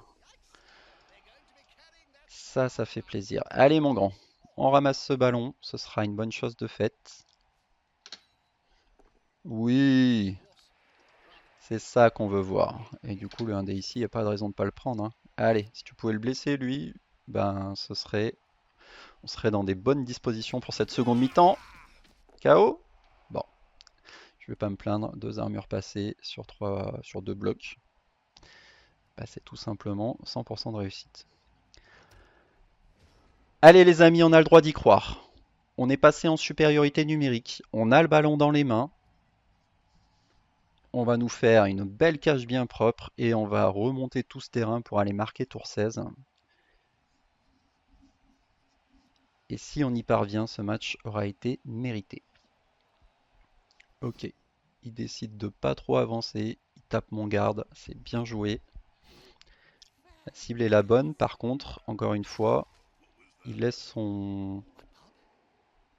Ça fait plaisir. Allez mon grand, on ramasse ce ballon, ce sera une bonne chose de faite. Oui, c'est ça qu'on veut voir. Et du coup, le 1D ici, il n'y a pas de raison de pas le prendre. Hein. Allez, si tu pouvais le blesser lui, on serait dans des bonnes dispositions pour cette seconde mi-temps. KO. Bon, je vais pas me plaindre, 2 armures passées sur 2 blocs. C'est tout simplement 100% de réussite. Allez les amis, on a le droit d'y croire. On est passé en supériorité numérique. On a le ballon dans les mains. On va nous faire une belle cage bien propre et on va remonter tout ce terrain pour aller marquer tour 16. Et si on y parvient, ce match aura été mérité. Ok, il décide de pas trop avancer, il tape mon garde, c'est bien joué. La cible est la bonne, par contre, encore une fois, il laisse son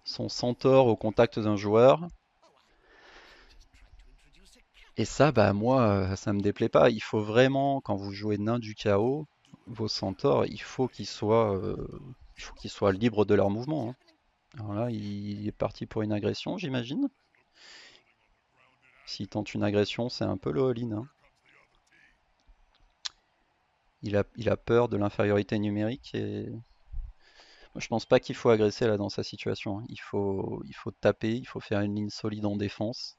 centaure au contact d'un joueur. Et ça, bah moi, ça me déplaît pas. Il faut vraiment, quand vous jouez nain du chaos, vos centaures, il faut qu'ils soient libres de leur mouvement, hein. Alors là, il est parti pour une agression, j'imagine. S'il tente une agression, c'est un peu le all-in, hein. Il a peur de l'infériorité numérique et moi, je pense pas qu'il faut agresser là dans sa situation, hein. Il faut taper, il faut faire une ligne solide en défense,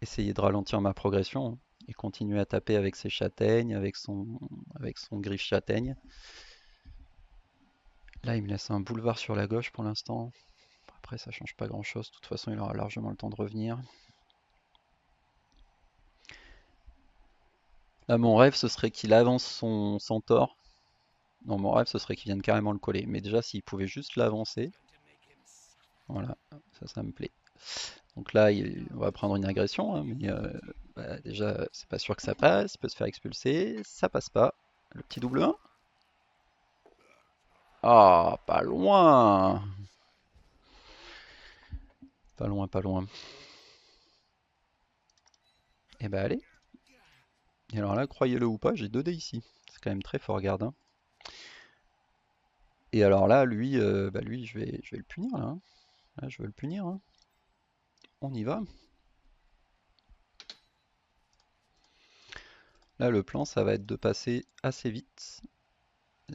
essayer de ralentir ma progression, hein, et continuer à taper avec ses châtaignes, avec son griffe châtaigne. Là, il me laisse un boulevard sur la gauche pour l'instant. Après, ça change pas grand-chose. De toute façon, il aura largement le temps de revenir. Là, mon rêve, ce serait qu'il avance son centaure. Non, mon rêve, ce serait qu'il vienne carrément le coller. Mais déjà, s'il pouvait juste l'avancer, voilà, ça me plaît. Donc là, on va prendre une agression, hein, mais bah, déjà, c'est pas sûr que ça passe. Il peut se faire expulser. Ça passe pas. Le petit double 1. Ah, pas loin. Pas loin, pas loin. Et bah allez. Et alors là, croyez-le ou pas, j'ai 2 dés ici. C'est quand même très fort, garde, hein. Et alors là, lui, je vais le punir là, hein. Là, je veux le punir, hein. On y va. Là, le plan, ça va être de passer assez vite,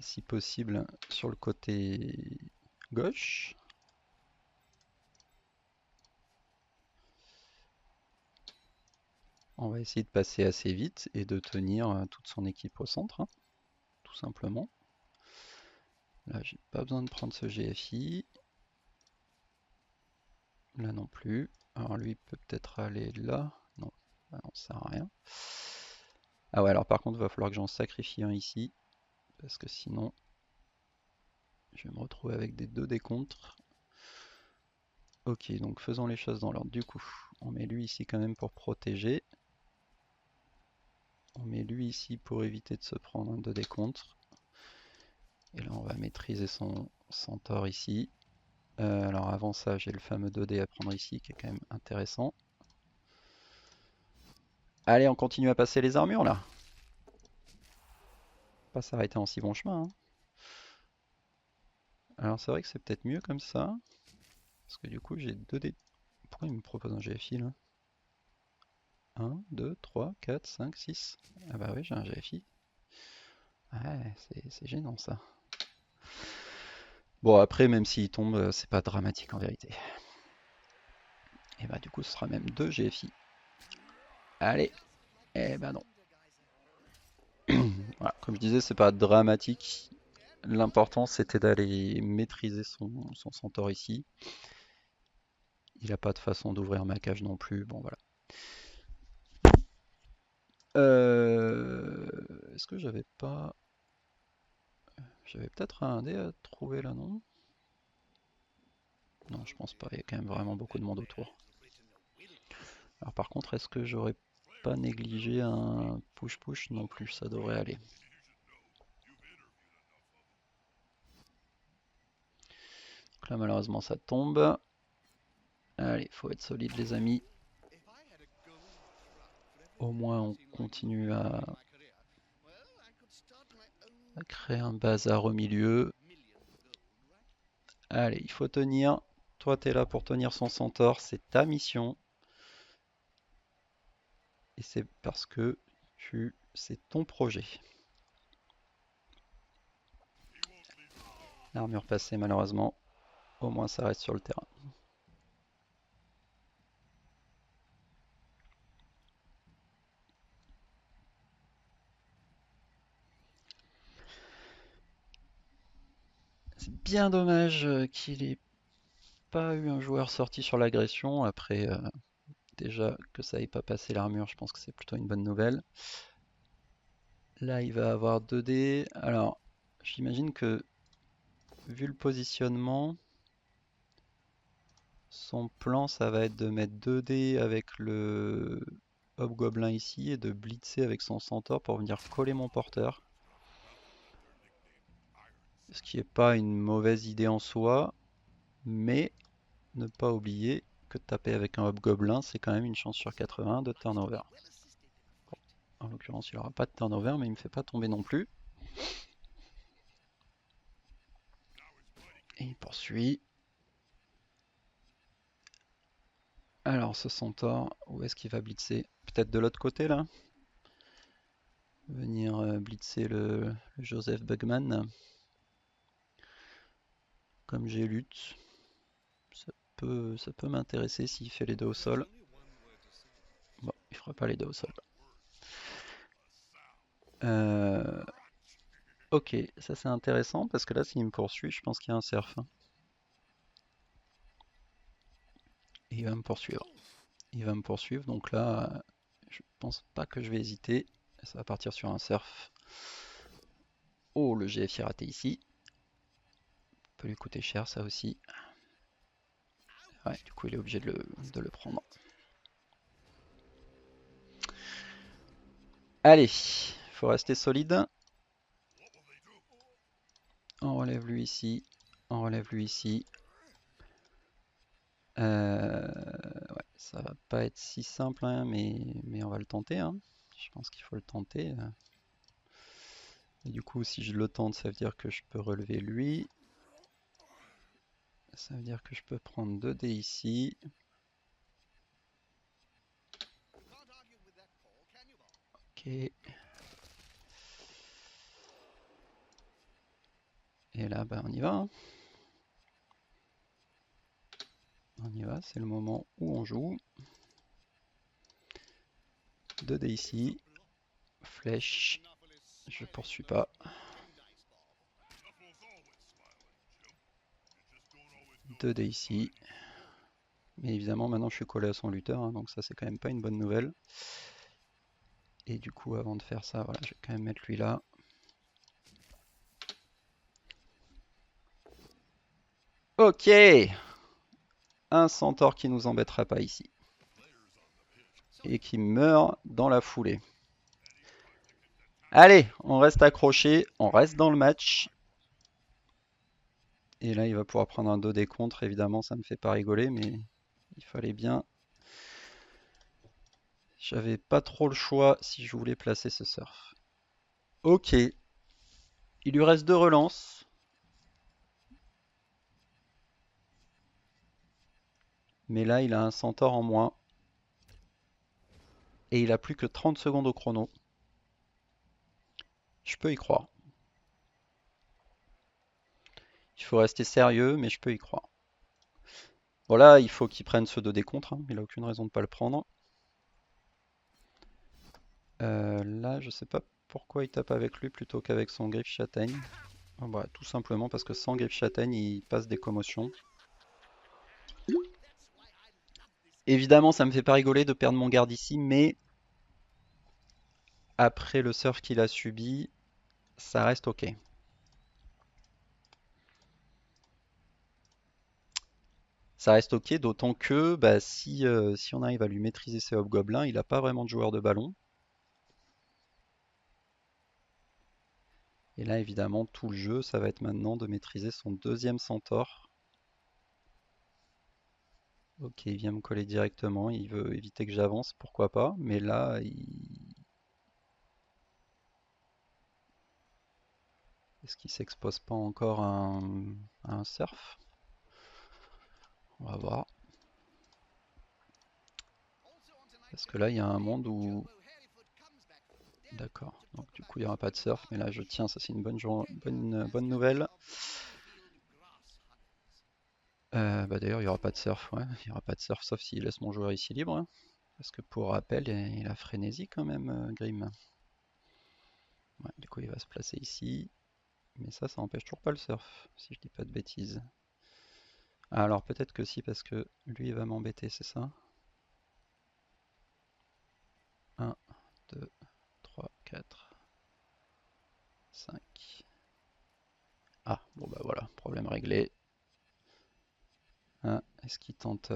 si possible, sur le côté gauche. On va essayer de passer assez vite et de tenir toute son équipe au centre, hein, tout simplement. Là, j'ai pas besoin de prendre ce GFI. Là non plus. Alors lui peut peut-être aller là. Non, bah non, ça sert à rien. Ah ouais, alors par contre, il va falloir que j'en sacrifie un ici, parce que sinon, je vais me retrouver avec des 2 décontres. Ok, donc faisons les choses dans l'ordre. Du coup, on met lui ici quand même pour protéger. On met lui ici pour éviter de se prendre un 2 décontre. Et là, on va maîtriser son centaure ici. Alors avant ça, j'ai le fameux 2D à prendre ici, qui est quand même intéressant. Allez, on continue à passer les armures là. Pas s'arrêter en si bon chemin, hein. Alors c'est vrai que c'est peut-être mieux comme ça. Parce que du coup, j'ai 2D. Pourquoi il me propose un GFI là? 1, 2, 3, 4, 5, 6. Ah bah oui, j'ai un GFI. Ouais, c'est gênant ça. Bon, après, même s'il tombe, c'est pas dramatique en vérité. Et bah, du coup, ce sera même 2 GFI. Allez, eh ben non. Voilà, comme je disais, c'est pas dramatique. L'important, c'était d'aller maîtriser son centaure ici. Il a pas de façon d'ouvrir ma cage non plus. Bon, voilà. Est-ce que j'avais pas. J'avais peut-être un dé à trouver là, non? Non, je pense pas. Il y a quand même vraiment beaucoup de monde autour. Alors, par contre, est-ce que j'aurais pas négligé un push-push? Non plus, ça devrait aller. Donc là, malheureusement, ça tombe. Allez, faut être solide, les amis. Au moins, on continue à créer un bazar au milieu. Allez, il faut tenir. Toi, t'es là pour tenir son centaure. C'est ta mission. Et c'est parce que c'est ton projet. L'armure passée, malheureusement. Au moins, ça reste sur le terrain. C'est bien dommage qu'il ait pas eu un joueur sorti sur l'agression après déjà que ça ait pas passé l'armure, je pense que c'est plutôt une bonne nouvelle. Là, il va avoir 2 dés. Alors, j'imagine que, vu le positionnement, son plan, ça va être de mettre 2 dés avec le Hobgoblin ici et de blitzer avec son centaure pour venir coller mon porteur. Ce qui n'est pas une mauvaise idée en soi, mais ne pas oublier que taper avec un Hobgoblin, c'est quand même une chance sur 80 de turnover. Bon, en l'occurrence, il n'aura pas de turnover, mais il ne me fait pas tomber non plus. Et il poursuit. Alors, ce centaure, où est-ce qu'il va blitzer? Peut-être de l'autre côté, là? Venir blitzer le Joseph Bugman. Comme j'ai lutte, ça peut m'intéresser s'il fait les deux au sol. Bon, il fera pas les deux au sol. Euh, ok, ça c'est intéressant parce que là, s'il me poursuit, je pense qu'il y a un surf, hein. Et il va me poursuivre. Il va me poursuivre, donc là, je pense pas que je vais hésiter. Ça va partir sur un surf. Oh, le GF est raté ici. Peut lui coûter cher, ça aussi. Ouais, du coup, il est obligé de le prendre. Allez, faut rester solide. On relève lui ici. On relève lui ici. Ouais, ça va pas être si simple, hein, mais on va le tenter, hein. Je pense qu'il faut le tenter. Et du coup, si je le tente, ça veut dire que je peux relever lui. Ça veut dire que je peux prendre 2 dés ici. Ok. Et là, bah, on y va, hein. On y va, c'est le moment où on joue. 2 dés ici. Flèche. Je poursuis pas. 2 dés ici. Mais évidemment, maintenant je suis collé à son lutteur, hein, donc ça c'est quand même pas une bonne nouvelle. Et du coup, avant de faire ça, voilà, je vais quand même mettre lui là. Ok, un centaure qui nous embêtera pas ici. Et qui meurt dans la foulée. Allez, on reste accroché, on reste dans le match. Et là, il va pouvoir prendre un 2D contre, évidemment, ça me fait pas rigoler, mais il fallait bien. J'avais pas trop le choix si je voulais placer ce surf. Ok, il lui reste 2 relances. Mais là, il a un centaure en moins. Et il a plus que 30 secondes au chrono. Je peux y croire. Il faut rester sérieux, mais je peux y croire. Voilà, il faut qu'il prenne ce 2D contre, hein. Il n'a aucune raison de ne pas le prendre. Là, je sais pas pourquoi il tape avec lui plutôt qu'avec son griffe châtaigne. Oh, bah, tout simplement parce que sans griffe châtaigne, il passe des commotions. Évidemment, ça me fait pas rigoler de perdre mon garde ici, mais après le surf qu'il a subi, ça reste ok. Ça reste ok, d'autant que bah, si on arrive à lui maîtriser ses hobgoblins, il n'a pas vraiment de joueur de ballon. Et là, évidemment, tout le jeu, ça va être maintenant de maîtriser son deuxième centaure. Ok, il vient me coller directement, il veut éviter que j'avance, pourquoi pas. Mais là, est-ce qu'il s'expose pas encore à un surf? On va voir. Parce que là, il y a un monde où... D'accord, donc du coup, il n'y aura pas de surf. Mais là, je tiens, ça c'est une bonne nouvelle. Bah, d'ailleurs, il n'y aura pas de surf, ouais. Il n'y aura pas de surf sauf s'il laisse mon joueur ici libre, hein. Parce que pour rappel, il a frénésie quand même, Grim. Ouais, du coup, il va se placer ici. Mais ça empêche toujours pas le surf, si je dis pas de bêtises. Ah, alors peut-être que si, parce que lui, il va m'embêter, c'est ça? 2, 3, 4, 5. Ah, bon bah voilà, problème réglé. Ah, est-ce qu'il tente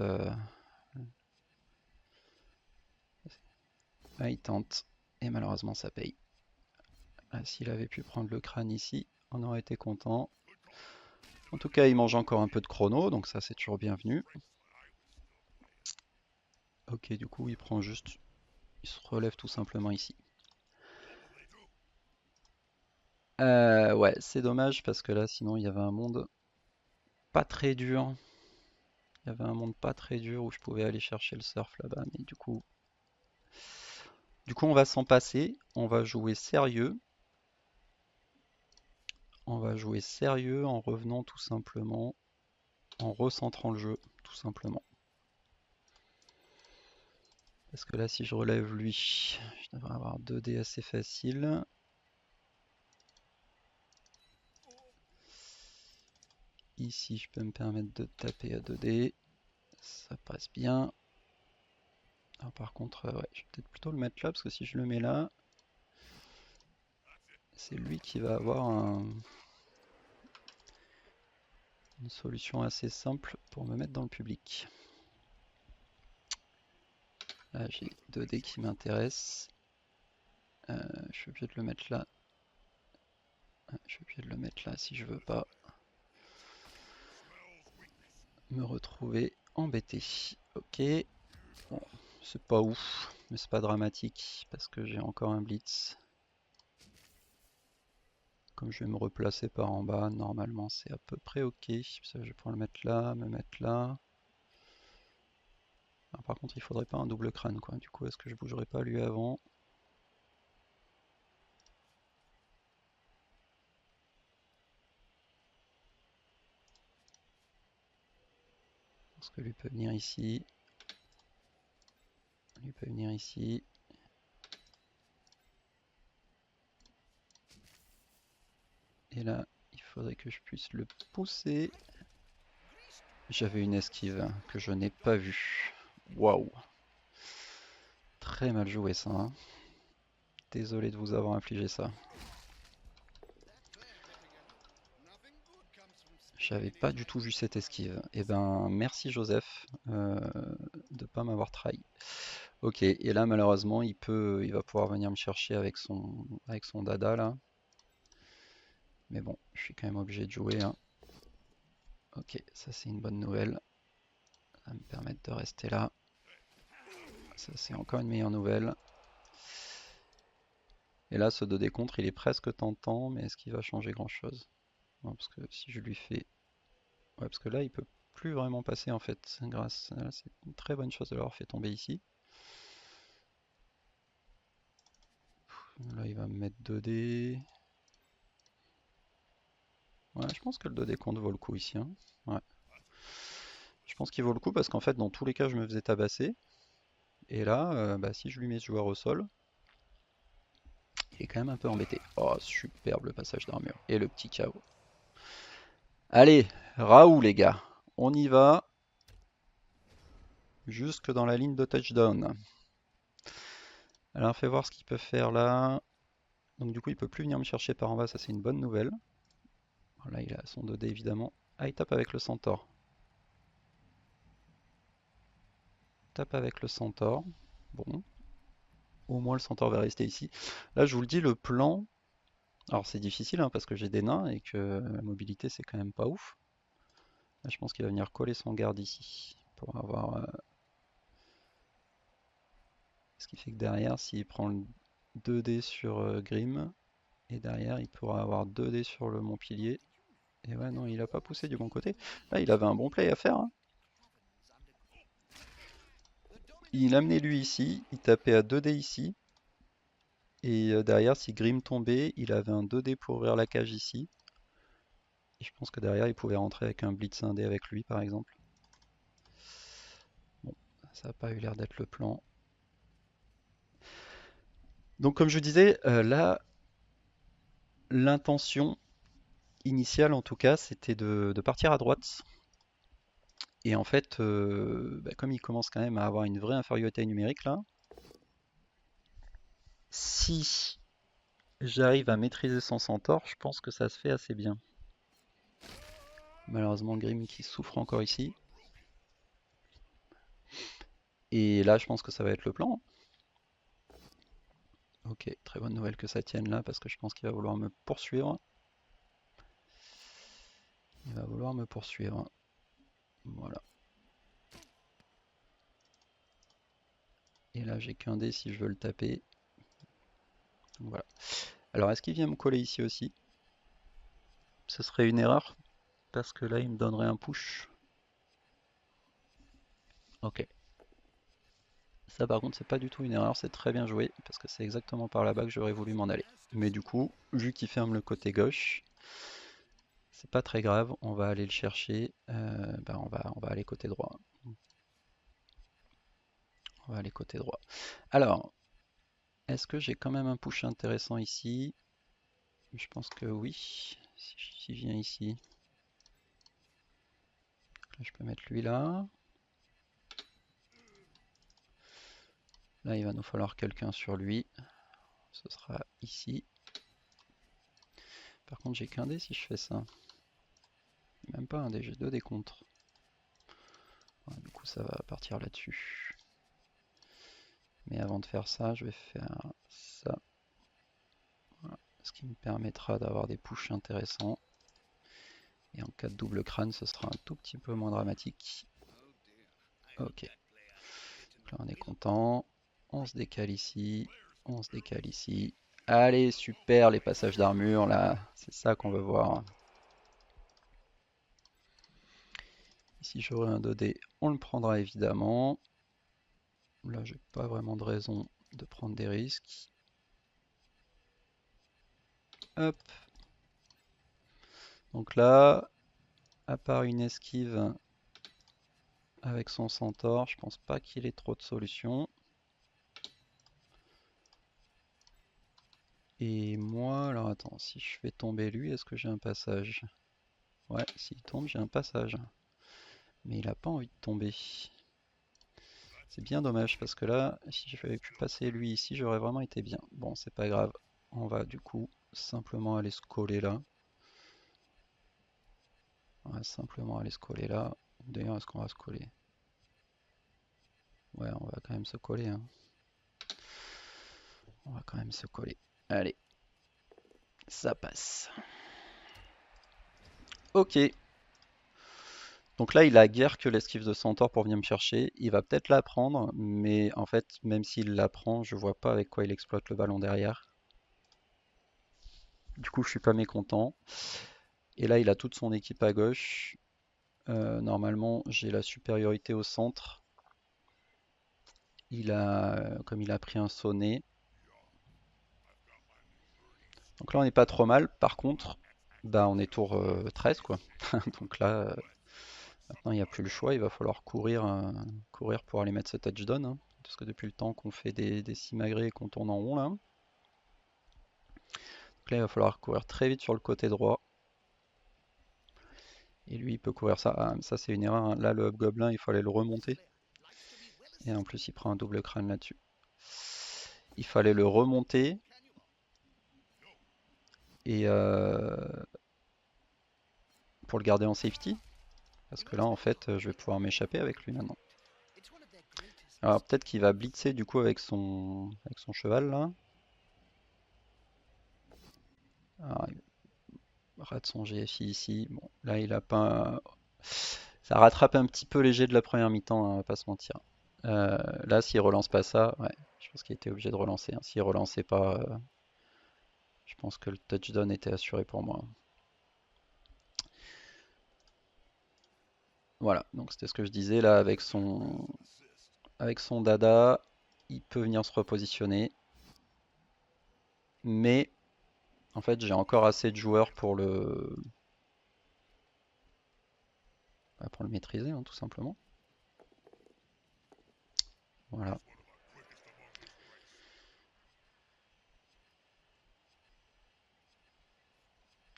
Ah, il tente. Et malheureusement, ça paye. Ah, s'il avait pu prendre le crâne ici, on aurait été content. En tout cas, il mange encore un peu de chrono, donc ça, c'est toujours bienvenu. Ok, du coup, il prend juste... Il se relève tout simplement ici. Ouais, c'est dommage parce que là, sinon, il y avait un monde pas très dur. Il y avait un monde pas très dur où je pouvais aller chercher le surf là-bas, mais du coup, on va s'en passer. On va jouer sérieux. On va jouer sérieux en revenant tout simplement, en recentrant le jeu, tout simplement. Parce que là, si je relève lui, je devrais avoir 2D assez facile. Ici, je peux me permettre de taper à 2D. Ça passe bien. Alors, par contre, ouais, je vais peut-être plutôt le mettre là, parce que si je le mets là, c'est lui qui va avoir une solution assez simple pour me mettre dans le public. Là, j'ai 2D qui m'intéresse. Je suis obligé de le mettre là. Je suis obligé de le mettre là si je veux pas me retrouver embêté. Ok. Bon, c'est pas ouf, mais c'est pas dramatique parce que j'ai encore un blitz. Comme je vais me replacer par en bas, normalement c'est à peu près ok. Ça, je vais pouvoir le mettre là, me mettre là. Alors, par contre, il faudrait pas un double crâne, quoi. Du coup, est-ce que je bougerai pas lui avant? Parce que lui peut venir ici. Lui peut venir ici. Et là, il faudrait que je puisse le pousser. J'avais une esquive que je n'ai pas vue. Waouh! Très mal joué ça, hein. Désolé de vous avoir infligé ça. J'avais pas du tout vu cette esquive. Eh ben, merci Joseph de pas m'avoir trahi. Ok, et là malheureusement il va pouvoir venir me chercher avec son dada là. Mais bon, je suis quand même obligé de jouer, hein. Ok, ça c'est une bonne nouvelle. Ça va me permettre de rester là. Ça c'est encore une meilleure nouvelle. Et là ce 2D contre il est presque tentant, mais est-ce qu'il va changer grand chose? Non, parce que si je lui fais... Ouais, parce que là il peut plus vraiment passer en fait. Là, c'est une très bonne chose de l'avoir fait tomber ici. Là il va me mettre 2D. Ouais, je pense que le 2D compte vaut le coup ici, hein. Ouais. Je pense qu'il vaut le coup parce qu'en fait, dans tous les cas, je me faisais tabasser. Et là, bah, si je lui mets ce joueur au sol, il est quand même un peu embêté. Oh, superbe le passage d'armure. Et le petit KO. Allez, Raoult les gars. On y va. Jusque dans la ligne de touchdown. Alors, on fait voir ce qu'il peut faire là. Donc du coup, il peut plus venir me chercher par en bas, ça c'est une bonne nouvelle. Là, il a son 2D évidemment. Ah, il tape avec le centaure. Tape avec le centaure. Bon, au moins le centaure va rester ici. Là, je vous le dis, le plan... Alors c'est difficile hein, parce que j'ai des nains et que la mobilité c'est quand même pas ouf. Là, je pense qu'il va venir coller son garde ici pour avoir... Ce qui fait que derrière, s'il prend le 2D sur Grim, et derrière il pourra avoir 2D sur le mont pilier. Et ouais, non, il a pas poussé du bon côté. Là, il avait un bon play à faire, hein. Il amenait lui ici, il tapait à 2D ici. Et derrière, si Grim tombait, il avait un 2D pour ouvrir la cage ici. Et je pense que derrière, il pouvait rentrer avec un Blitz 1D avec lui, par exemple. Bon, ça n'a pas eu l'air d'être le plan. Donc, comme je disais, là, l'intention initiale, en tout cas, c'était de partir à droite. Et en fait, bah, comme il commence quand même à avoir une vraie infériorité numérique, là, si j'arrive à maîtriser son centaure, je pense que ça se fait assez bien. Malheureusement, Grim qui souffre encore ici. Et là, je pense que ça va être le plan. Ok, très bonne nouvelle que ça tienne là, parce que je pense qu'il va vouloir me poursuivre. Il va vouloir me poursuivre. Voilà. Et là, j'ai qu'un dé si je veux le taper. Donc, voilà. Alors, est-ce qu'il vient me coller ici aussi? Ce serait une erreur, parce que là, il me donnerait un push. Ok. Ça, par contre, c'est pas du tout une erreur, c'est très bien joué, parce que c'est exactement par là-bas que j'aurais voulu m'en aller. Mais du coup, vu qu'il ferme le côté gauche, c'est pas très grave, on va aller le chercher. On va aller côté droit. On va aller côté droit. Alors, est-ce que j'ai quand même un push intéressant ici? Je pense que oui. Si je viens ici, là, je peux mettre lui là. Là, il va nous falloir quelqu'un sur lui. Ce sera ici. Par contre, j'ai qu'un dé si je fais ça. Même pas un dé, j'ai deux dés contre. Ouais, du coup, ça va partir là-dessus. Mais avant de faire ça, je vais faire ça. Voilà. Ce qui me permettra d'avoir des pushes intéressants. Et en cas de double crâne, ce sera un tout petit peu moins dramatique. Ok. Donc là, on est content. On se décale ici. On se décale ici. Allez, super, les passages d'armure, là. C'est ça qu'on veut voir. Ici, j'aurai un 2D. On le prendra évidemment. Là, j'ai pas vraiment de raison de prendre des risques. Hop. Donc là, à part une esquive avec son centaure, je pense pas qu'il ait trop de solutions. Et moi, alors attends, si je fais tomber lui, est-ce que j'ai un passage? Ouais, s'il tombe, j'ai un passage. Mais il a pas envie de tomber. C'est bien dommage parce que là, si j'avais pu passer lui ici, j'aurais vraiment été bien. Bon, c'est pas grave. On va du coup simplement aller se coller là. On va simplement aller se coller là. D'ailleurs, est-ce qu'on va se coller? Ouais, on va quand même se coller, hein. On va quand même se coller. Allez, ça passe. Ok. Donc là, il a guère que l'esquive de Centaure pour venir me chercher. Il va peut-être la prendre, mais en fait, même s'il la prend, je vois pas avec quoi il exploite le ballon derrière. Du coup, je suis pas mécontent. Et là, il a toute son équipe à gauche. Normalement, j'ai la supériorité au centre. Comme il a pris un sonnet. Donc là, on n'est pas trop mal. Par contre, bah, on est tour 13, quoi. Donc là, maintenant, il n'y a plus le choix. Il va falloir courir pour aller mettre ce touchdown, hein. Parce que depuis le temps qu'on fait des simagrées et qu'on tourne en rond, là. Donc là, il va falloir courir très vite sur le côté droit. Et lui, il peut courir ça. Ah, ça, c'est une erreur, hein. Là, le hobgoblin, il faut aller le remonter. Et en plus, il prend un double crâne là-dessus. Il fallait le remonter. Et pour le garder en safety. Parce que là, en fait, je vais pouvoir m'échapper avec lui maintenant. Alors peut-être qu'il va blitzer du coup avec son cheval là. Alors, il rate son GFI ici. Bon, là, il a pas. Ça rattrape un petit peu léger de la première mi-temps, hein, on va pas se mentir. Là, s'il relance pas ça, ouais, je pense qu'il était obligé de relancer, hein. S'il relançait pas, je pense que le touchdown était assuré pour moi. Voilà, donc c'était ce que je disais là avec son dada, il peut venir se repositionner. Mais en fait, j'ai encore assez de joueurs pour le maîtriser, hein, tout simplement. Voilà.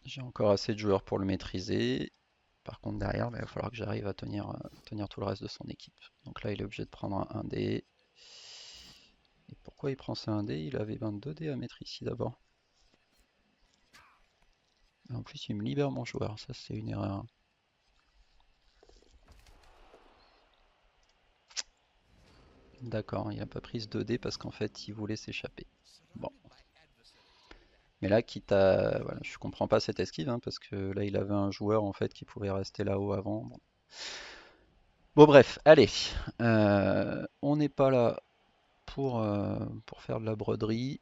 J'ai encore assez de joueurs pour le maîtriser. Par contre, derrière, bah, il va falloir que j'arrive à tenir tout le reste de son équipe. Donc là, il est obligé de prendre un dé. Et pour Pourquoi il prend ça un dé? Il avait 22 dés à mettre ici d'abord. En plus, il me libère mon joueur. Ça, c'est une erreur. D'accord, il a pas pris ce 2D parce qu'en fait, il voulait s'échapper. Bon. Mais là, quitte à... Voilà, je comprends pas cette esquive, hein, parce que là, il avait un joueur en fait qui pouvait rester là-haut avant. Bon. Bon, bref, allez. On n'est pas là pour faire de la broderie.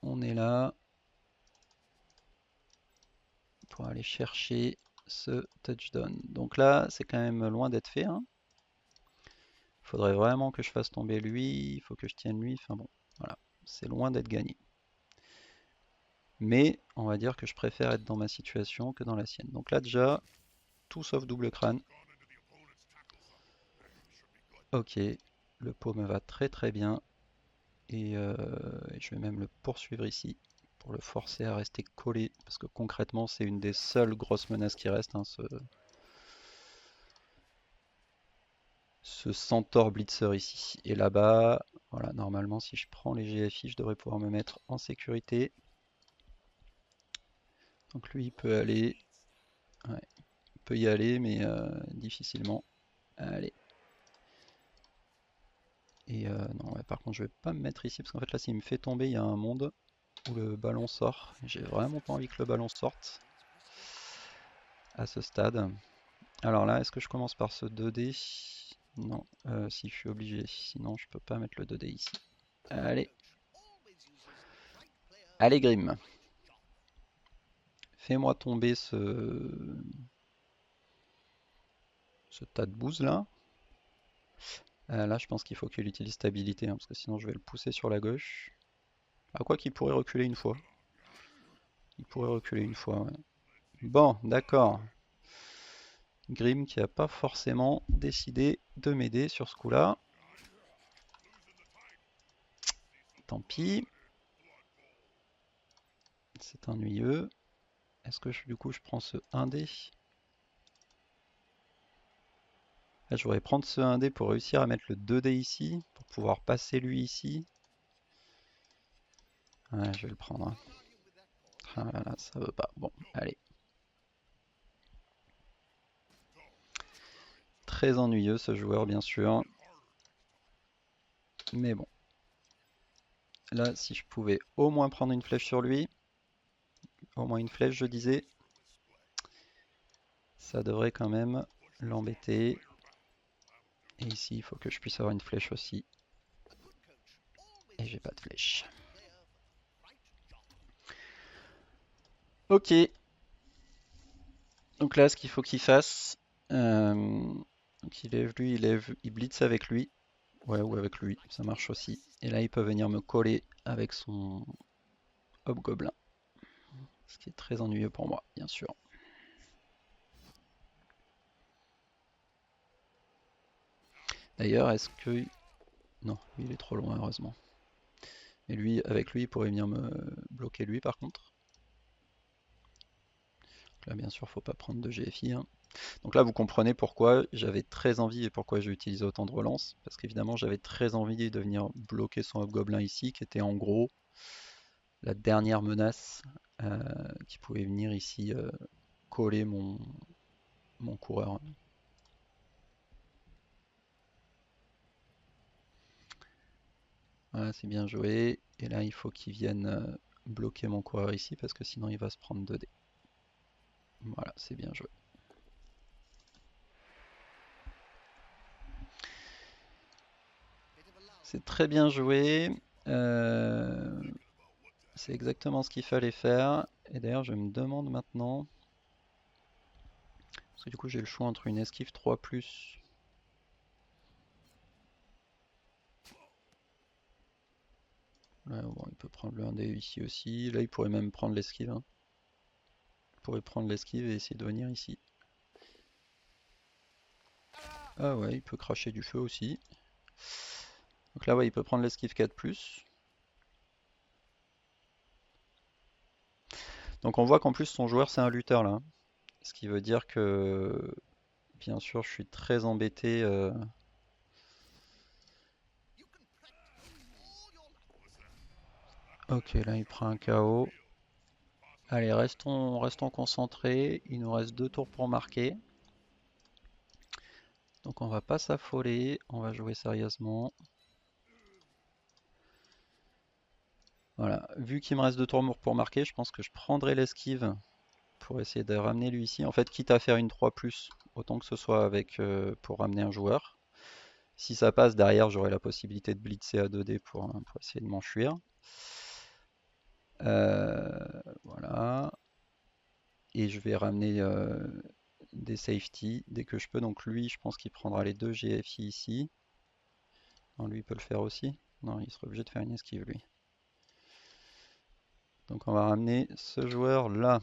On est là pour aller chercher ce touchdown. Donc là, c'est quand même loin d'être fait, hein. Il faudrait vraiment que je fasse tomber lui, il faut que je tienne lui, enfin bon, voilà, c'est loin d'être gagné. Mais on va dire que je préfère être dans ma situation que dans la sienne. Donc là déjà, tout sauf double crâne. Ok, le pot me va très très bien. Et je vais même le poursuivre ici pour le forcer à rester collé. Parce que concrètement, c'est une des seules grosses menaces qui restent, hein, ce Centaure Blitzer ici. Et là-bas, voilà, normalement, si je prends les GFI, je devrais pouvoir me mettre en sécurité. Donc lui, il peut aller. Ouais, il peut y aller, mais difficilement. Allez. Et non, ouais, par contre, je vais pas me mettre ici, parce qu'en fait, là, s'il me fait tomber, il y a un monde où le ballon sort. J'ai vraiment pas envie que le ballon sorte à ce stade. Alors là, est-ce que je commence par ce 2D? Non, si je suis obligé, sinon je peux pas mettre le 2D ici. Allez, allez Grim, fais-moi tomber ce tas de bouse là. Là, je pense qu'il faut qu'il utilise stabilité, hein, parce que sinon je vais le pousser sur la gauche. À quoi qu'il pourrait reculer une fois. Il pourrait reculer une fois, ouais. Bon, d'accord. Grim qui a pas forcément décidé de m'aider sur ce coup-là. Tant pis. C'est ennuyeux. Est-ce que du coup je prends ce 1D? Là, je voudrais prendre ce 1D pour réussir à mettre le 2D ici, pour pouvoir passer lui ici. Ouais, je vais le prendre, hein. Ah là là, ça veut pas. Bon, allez. Très ennuyeux ce joueur, bien sûr. Mais bon. Là, si je pouvais au moins prendre une flèche sur lui, au moins une flèche, je disais, ça devrait quand même l'embêter. Et ici, il faut que je puisse avoir une flèche aussi. Et j'ai pas de flèche. Ok. Donc là, ce qu'il faut qu'il fasse, donc il lève lui, il blitz avec lui. Ouais, ou avec lui, ça marche aussi. Et là, il peut venir me coller avec son hobgoblin. Ce qui est très ennuyeux pour moi, bien sûr. D'ailleurs, est-ce que... Non, lui, il est trop loin, heureusement. Et lui, avec lui, il pourrait venir me bloquer lui, par contre. Donc là, bien sûr, faut pas prendre de GFI, hein. Donc là, vous comprenez pourquoi j'avais très envie et pourquoi j'ai utilisé autant de relance. Parce qu'évidemment, j'avais très envie de venir bloquer son hobgoblin ici, qui était en gros la dernière menace euh, qui pouvait venir ici coller mon coureur. Voilà, c'est bien joué. Et là, il faut qu'il vienne bloquer mon coureur ici parce que sinon il va se prendre 2 dés. Voilà, c'est bien joué. C'est très bien joué. C'est exactement ce qu'il fallait faire. Et d'ailleurs, je me demande maintenant, parce que du coup, j'ai le choix entre une esquive 3+. Là, bon, il peut prendre le 1D ici aussi. Là, il pourrait même prendre l'esquive, hein. Il pourrait prendre l'esquive et essayer de venir ici. Ah ouais, il peut cracher du feu aussi. Donc là, ouais, il peut prendre l'esquive 4+. Donc on voit qu'en plus, son joueur, c'est un lutteur là, hein. Ce qui veut dire que, bien sûr, je suis très embêté. Ok, là il prend un KO. Allez, restons concentrés. Il nous reste 2 tours pour marquer. Donc on va pas s'affoler, on va jouer sérieusement. Voilà, vu qu'il me reste 2 tours pour marquer, je pense que je prendrai l'esquive pour essayer de ramener lui ici. En fait, quitte à faire une 3+, autant que ce soit avec pour ramener un joueur. Si ça passe derrière, j'aurai la possibilité de blitzer à 2D pour essayer de m'enfuir. Voilà. Et je vais ramener des safety dès que je peux. Donc lui, je pense qu'il prendra les 2 GFI ici. Non, lui il peut le faire aussi. Non, il sera obligé de faire une esquive lui. Donc on va ramener ce joueur là.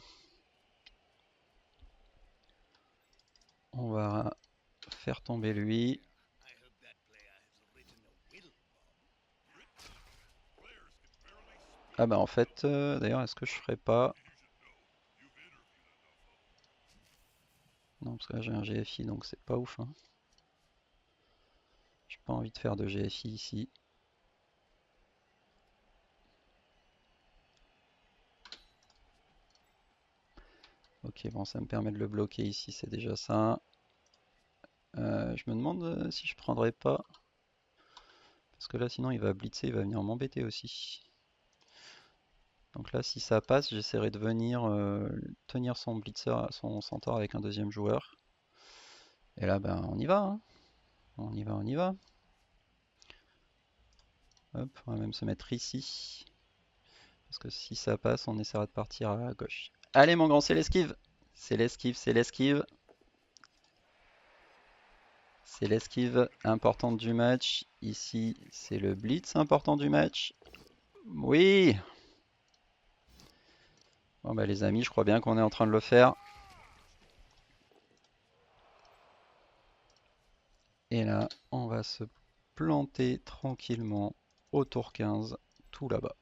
On va faire tomber lui. Ah bah en fait, d'ailleurs, est-ce que je ferais pas... Non, parce que là j'ai un GFI, donc c'est pas ouf, hein. J'ai pas envie de faire de GFI ici. Ok, bon, ça me permet de le bloquer ici, c'est déjà ça. Je me demande si je prendrais pas... Parce que là, sinon, il va blitzer, il va venir m'embêter aussi. Donc là, si ça passe, j'essaierai de venir tenir son blitzer, son centaure avec un deuxième joueur. Et là, ben, on y va, hein. On y va, on y va. Hop, on va même se mettre ici. Parce que si ça passe, on essaiera de partir à gauche. Allez, mon grand, c'est l'esquive. C'est l'esquive, c'est l'esquive. C'est l'esquive importante du match. Ici, c'est le blitz important du match. Oui! Bon, bah, les amis, je crois bien qu'on est en train de le faire. Et là, on va se planter tranquillement au tour 15, tout là-bas.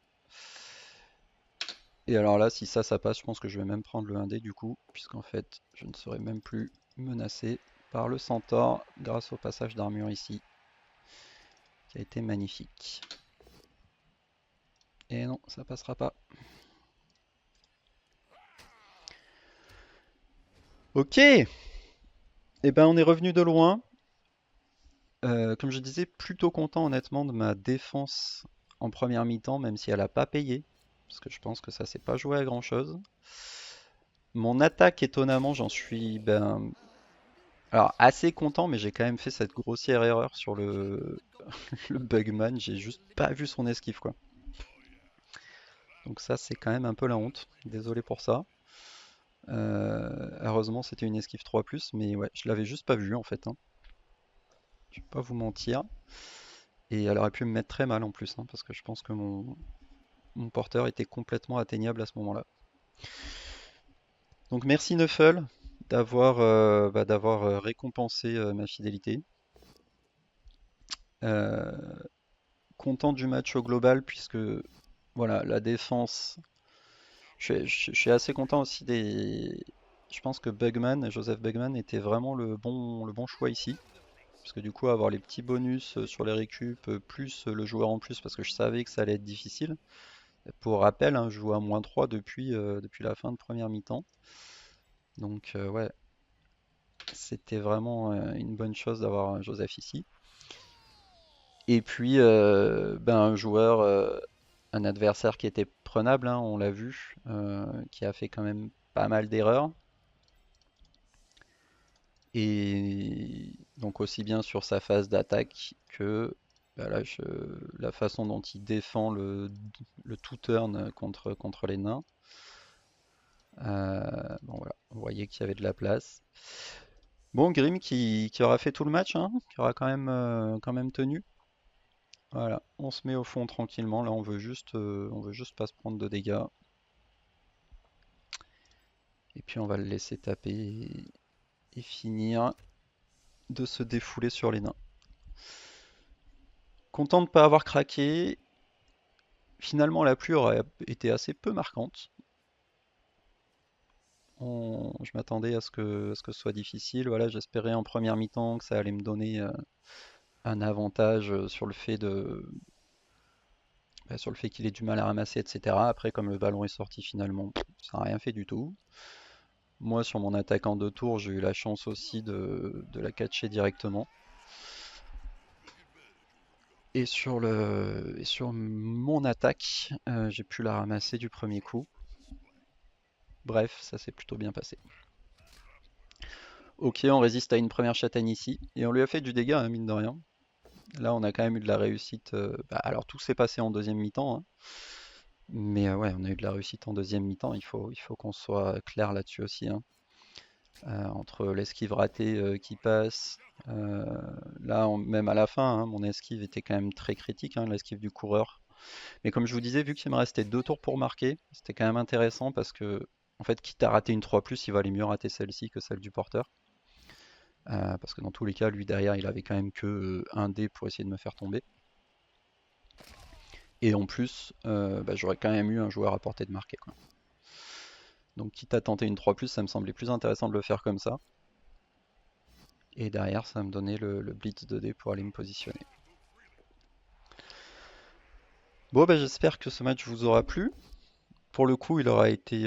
Et alors là, si ça passe, je pense que je vais même prendre le 1D du coup, puisqu'en fait, je ne serai même plus menacé par le centaure grâce au passage d'armure ici, qui a été magnifique. Et non, ça passera pas. Ok, et ben on est revenu de loin. Comme je disais, plutôt content honnêtement de ma défense en première mi-temps, même si elle n'a pas payé, parce que je pense que ça s'est pas joué à grand chose. Mon attaque, étonnamment, j'en suis alors assez content, mais j'ai quand même fait cette grossière erreur sur le Bugman. J'ai juste pas vu son esquive quoi. Donc ça, c'est quand même un peu la honte. Désolé pour ça. Heureusement, c'était une esquive 3+, mais ouais, je l'avais juste pas vu en fait, hein. Je vais pas vous mentir. Et elle aurait pu me mettre très mal en plus, hein, parce que je pense que mon porteur était complètement atteignable à ce moment-là. Donc merci Neufel d'avoir récompensé ma fidélité. Euh, Content du match au global puisque voilà, la défense. Je suis assez content aussi des. Je pense que Joseph Bugman était vraiment le bon choix ici. Parce que du coup, avoir les petits bonus sur les récup, plus le joueur en plus, parce que je savais que ça allait être difficile. Pour rappel, hein, je joue à -3 depuis la fin de première mi-temps. Donc ouais, c'était vraiment une bonne chose d'avoir Joseph ici. Et puis un joueur, un adversaire qui était prenable, hein, on l'a vu, qui a fait quand même pas mal d'erreurs. Et donc aussi bien sur sa phase d'attaque que bah là, la façon dont il défend le two-turn contre les nains. Bon voilà, vous voyez qu'il y avait de la place. Bon, Grim qui aura fait tout le match, hein, qui aura quand même tenu. Voilà, on se met au fond tranquillement. Là, on veut juste pas se prendre de dégâts. Et puis on va le laisser taper et finir de se défouler sur les nains. Content de ne pas avoir craqué. Finalement, la pluie aurait été assez peu marquante. Je m'attendais à ce que ce soit difficile. Voilà, j'espérais en première mi-temps que ça allait me donner un avantage sur le fait sur le fait qu'il ait du mal à ramasser, etc. Après, comme le ballon est sorti finalement, ça n'a rien fait du tout. Moi, sur mon attaque en 2 tours, j'ai eu la chance aussi de la catcher directement. Et sur mon attaque, j'ai pu la ramasser du premier coup. Bref, ça s'est plutôt bien passé. Ok, on résiste à une première châtaigne ici. Et on lui a fait du dégât, hein, mine de rien. Là, on a quand même eu de la réussite. Alors, tout s'est passé en deuxième mi-temps, hein. Mais ouais, on a eu de la réussite en deuxième mi-temps. Il faut qu'on soit clair là-dessus aussi, hein. Entre l'esquive ratée qui passe. euh, Là, même à la fin, hein, mon esquive était quand même très critique, hein, l'esquive du coureur. Mais comme je vous disais, vu qu'il me restait 2 tours pour marquer, c'était quand même intéressant parce que, en fait, quitte à rater une 3+, il valait mieux rater celle-ci que celle du porteur. Parce que dans tous les cas, lui derrière, il avait quand même que un dé pour essayer de me faire tomber. Et en plus, j'aurais quand même eu un joueur à portée de marquer, quoi. Donc quitte à tenter une 3+, ça me semblait plus intéressant de le faire comme ça. Et derrière, ça va me donnait le blitz de dés pour aller me positionner. Bon, j'espère que ce match vous aura plu. Pour le coup, il aura été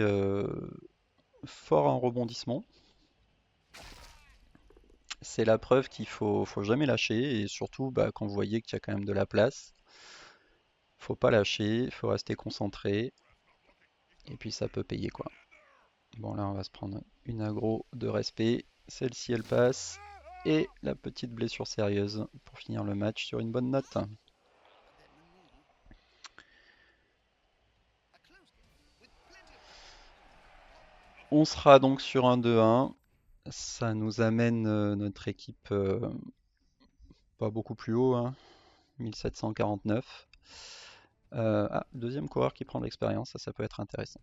fort en rebondissement. C'est la preuve qu'il faut jamais lâcher. Et surtout, quand vous voyez qu'il y a quand même de la place, faut pas lâcher, faut rester concentré. Et puis ça peut payer, quoi. Bon, là, on va se prendre une aggro de respect. Celle-ci, elle passe. Et la petite blessure sérieuse pour finir le match sur une bonne note. On sera donc sur un 2-1. Ça nous amène notre équipe pas beaucoup plus haut, hein, 1749. Deuxième coureur qui prend de l'expérience, ça peut être intéressant.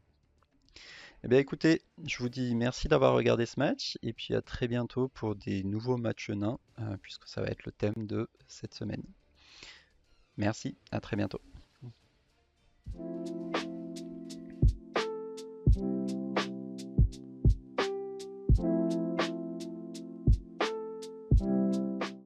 Eh bien écoutez, je vous dis merci d'avoir regardé ce match et puis à très bientôt pour des nouveaux matchs nains, puisque ça va être le thème de cette semaine. Merci, à très bientôt.